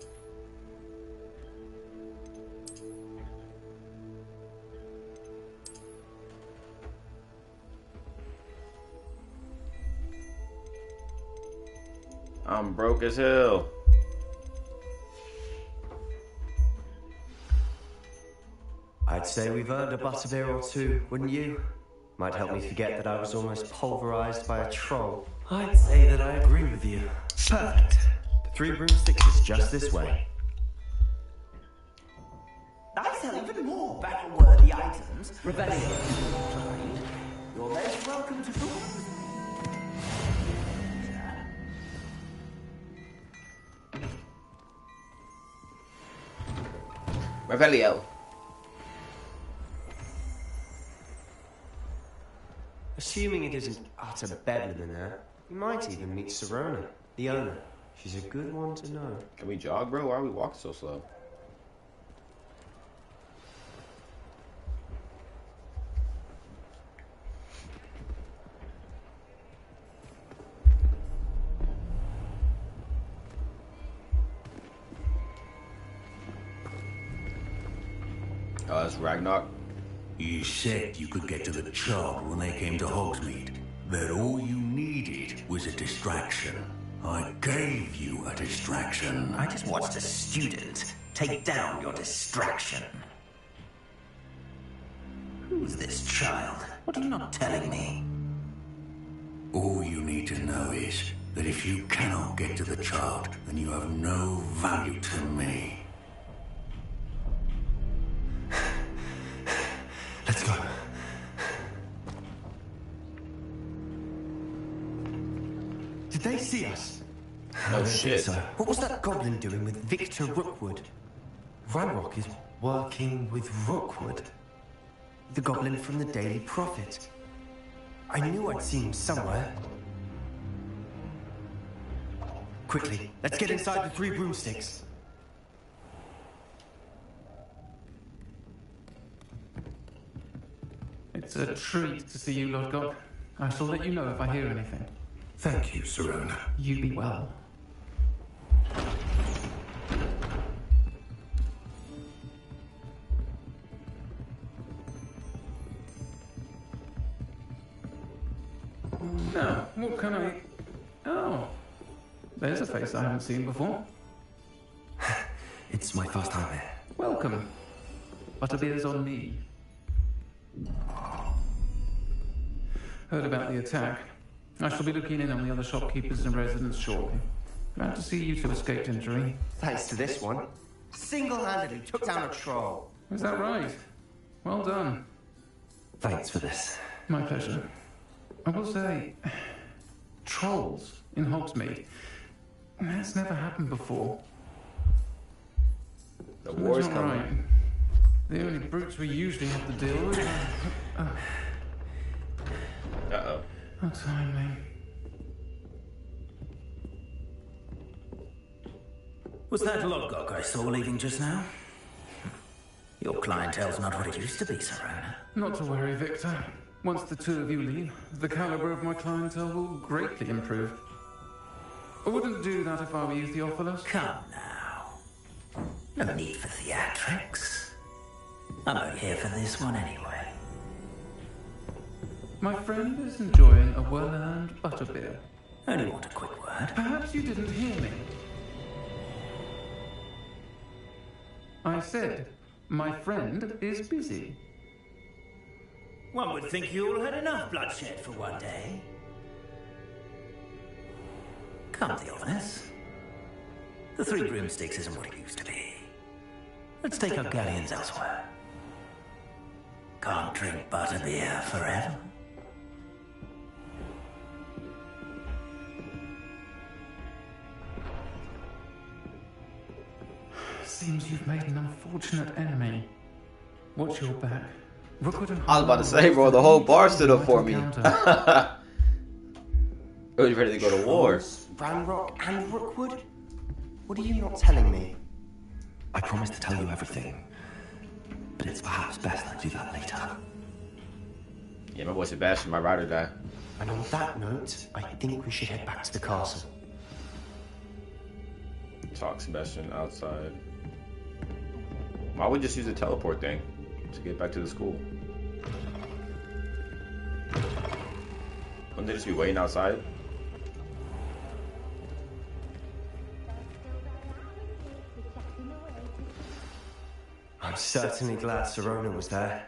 Speaker 2: I'm broke as hell.
Speaker 1: I'd say we've earned a butterbeer or two, wouldn't you? Might help me forget that I was almost pulverized by a troll.
Speaker 3: I'd say that I agree with you.
Speaker 1: Perfect. The 3 broomsticks is just this way.
Speaker 14: I sell even more battle-worthy items. Rebellion. You're most welcome to talk with me.
Speaker 2: Revelio.
Speaker 1: Assuming it isn't utter bedlam in there, we might even meet Serona, the owner. She's a good one to know.
Speaker 2: Can we jog, bro? Why are we walking so slow? Oh, that's Ragnarok.
Speaker 17: You said you could get to the child when they came to Hogsmeade. That all you needed was a distraction. I gave you a distraction.
Speaker 14: I just watched a student take down your distraction. Who's this child? What are you not telling me?
Speaker 17: All you need to know is that if you cannot get to the child, then you have no value to me.
Speaker 3: Let's go.
Speaker 1: Did they see us?
Speaker 2: Oh shit.
Speaker 1: So. What was that goblin doing with Victor Rookwood?
Speaker 3: Ranrock is
Speaker 1: Working with Rookwood? The goblin from the Daily Prophet. I knew I'd seen him somewhere. Quickly, let's get inside the 3 broomsticks.
Speaker 18: It's a treat to see you, Lodgok. I shall let you know if I hear anything.
Speaker 7: Thank you, Sirona.
Speaker 18: You be well. Now, what can I... Oh, there's a face I haven't seen before.
Speaker 3: It's my first time here.
Speaker 18: Welcome. Butterbeer's on me. Heard about the attack. I shall be looking in on the other shopkeepers and residents shortly. Glad to see you two escaped injury.
Speaker 1: Thanks to this one. Single-handedly took down a troll.
Speaker 18: Is that right? Well done.
Speaker 3: Thanks for this.
Speaker 18: My pleasure. I will say, trolls in Hogsmeade. That's never happened before.
Speaker 2: The war's
Speaker 18: not
Speaker 2: coming.
Speaker 18: Right. The only brutes we usually have to deal with are...
Speaker 2: Uh-oh.
Speaker 18: How timely.
Speaker 14: Was that Lodgok I saw leaving just now? Your clientele's not what it used to be, Sirona.
Speaker 18: Not to worry, Victor. Once the two of you leave, the caliber of my clientele will greatly improve. I wouldn't do that if I were you, Theophilus.
Speaker 14: Come now. No need for theatrics. I'm only here for this one anyway.
Speaker 18: My friend is enjoying a well-earned butterbeer.
Speaker 14: Only want a quick word.
Speaker 18: Perhaps you didn't hear me. I said, my friend is busy.
Speaker 14: One would think you all had enough bloodshed for one day. Come, Theophilus. The 3 broomsticks isn't what it used to be. Let's take our galleons elsewhere. Can't drink butterbeer forever.
Speaker 18: Seems you've made an unfortunate enemy. Watch your back. Rookwood and
Speaker 2: I was about to say, bro, the whole bar stood up for me. I was ready to go to war.
Speaker 1: Ranrock and Rookwood? What are you not telling me?
Speaker 3: I promised to tell you everything, but it's perhaps best I do that later.
Speaker 2: Yeah, my boy Sebastian, my ride or die.
Speaker 1: And on that note, I think we should head back to the castle.
Speaker 2: Talk Sebastian outside. Why would we just use the teleport thing to get back to the school? Wouldn't they just be waiting outside?
Speaker 1: I'm certainly glad Sirona was there.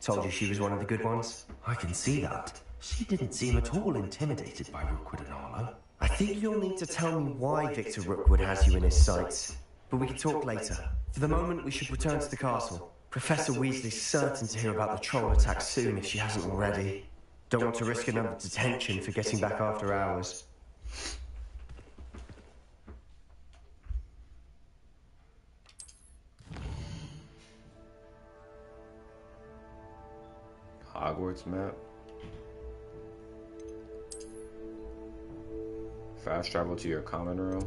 Speaker 1: Told you she was one of the good ones.
Speaker 3: I can see that. She didn't seem at all intimidated by Rookwood and Arlo.
Speaker 1: I think you'll need to tell me why Victor Rookwood has you in his sights. But we can talk later. For the moment, we should return to the castle. Professor Weasley's certain to hear about the troll attack soon if she hasn't already. Don't want to risk another detention for getting back after hours.
Speaker 2: Hogwarts map. Fast travel to your common room.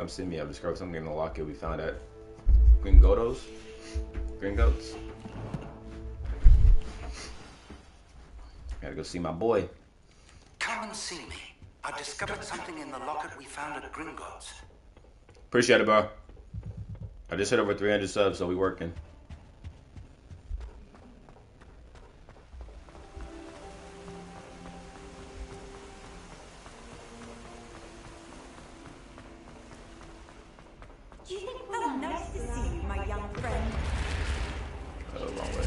Speaker 2: Come see me. I've discovered something in the locket we found at Gringotto's. Gringotts. Gotta go see my boy.
Speaker 4: Come and see me. I've discovered something in the locket we found at Gringotts.
Speaker 2: Appreciate it, bro. I just hit over 300 subs, so we working. wrong way.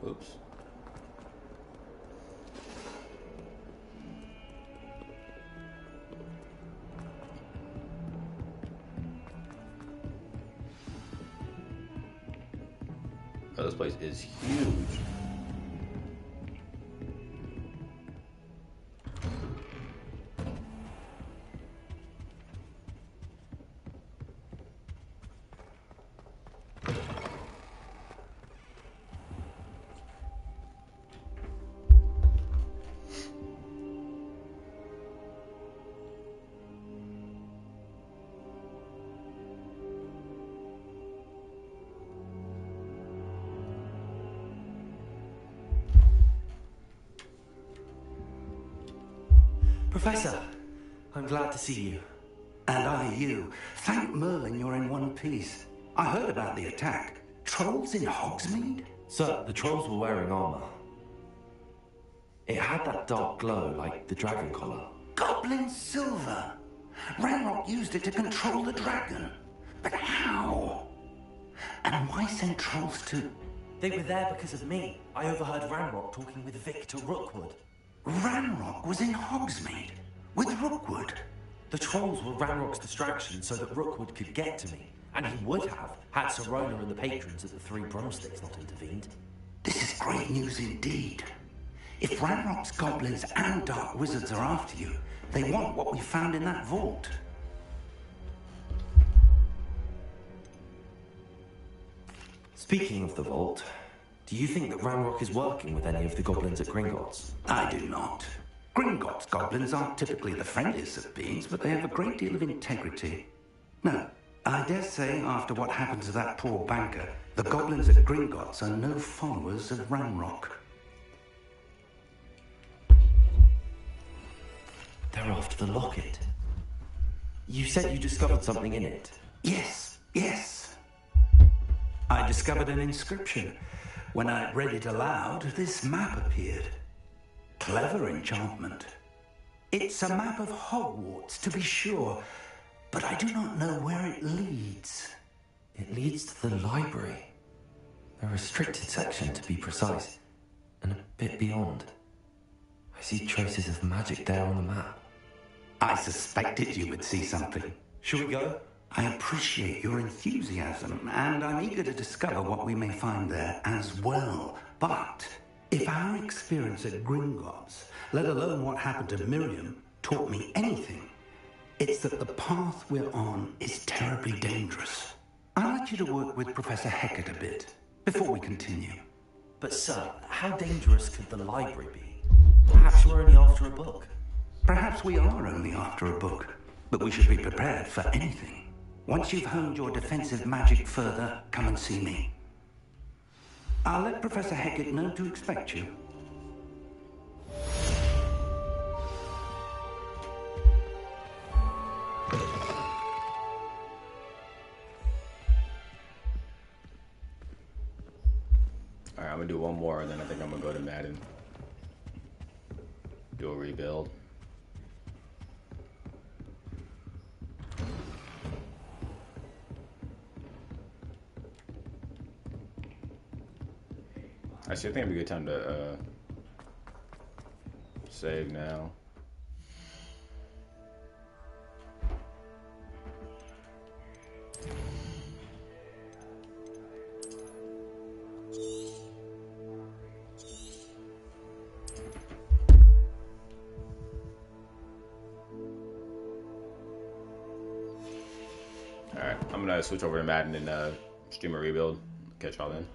Speaker 2: Oops. Oh, this place is huge.
Speaker 3: Professor, I'm glad to see you.
Speaker 4: And I you. Thank Merlin you're in one piece. I heard about the attack. Trolls in Hogsmeade?
Speaker 3: Sir, the trolls were wearing armor. It had that dark glow like the dragon collar.
Speaker 4: Goblin silver! Ranrock used it to control the dragon. But how? And why send trolls to...
Speaker 3: They were there because of me. I overheard Ranrock talking with Victor Rookwood.
Speaker 4: Ranrock was in Hogsmeade with Rookwood.
Speaker 3: The trolls were Ranrock's distraction so that Rookwood could get to me. And he would have, had Sirona and the patrons at the Three Broomsticks not intervened.
Speaker 4: This is great news indeed. If Ranrock's goblins and dark wizards are after you, they want what we found in that vault.
Speaker 3: Speaking of the vault, do you think that Ranrock is working with any of the goblins at Gringotts?
Speaker 4: I do not. Gringotts goblins aren't typically the friendliest of beings, but they have a great deal of integrity. No, I dare say after what happened to that poor banker, the goblins at Gringotts are no followers of Ranrock.
Speaker 3: They're after the locket. You said you discovered something in it.
Speaker 4: Yes. I discovered an inscription. When I read it aloud, this map appeared. Clever enchantment. It's a map of Hogwarts, to be sure, but I do not know where it leads.
Speaker 3: It leads to the library. A restricted section, to be precise, and a bit beyond. I see traces of magic there on the map.
Speaker 4: I suspected you would see something.
Speaker 3: Shall we go?
Speaker 4: I appreciate your enthusiasm, and I'm eager to discover what we may find there as well. But if our experience at Gringotts, let alone what happened to Miriam, taught me anything, it's that the path we're on is terribly dangerous. I'd like you to work with Professor Hecat a bit before we continue.
Speaker 3: But sir, how dangerous could the library be? Perhaps we're only after a book.
Speaker 4: Perhaps we are only after a book, but we should be prepared for anything. Once you've honed your defensive magic further, come and see me. I'll let Professor Hecat know to expect you.
Speaker 2: Alright, I'm gonna do one more and then I think I'm gonna go to Madden. Do a rebuild. Actually, I think it'd be a good time to save now. Alright, I'm gonna switch over to Madden and stream a rebuild. Catch y'all then.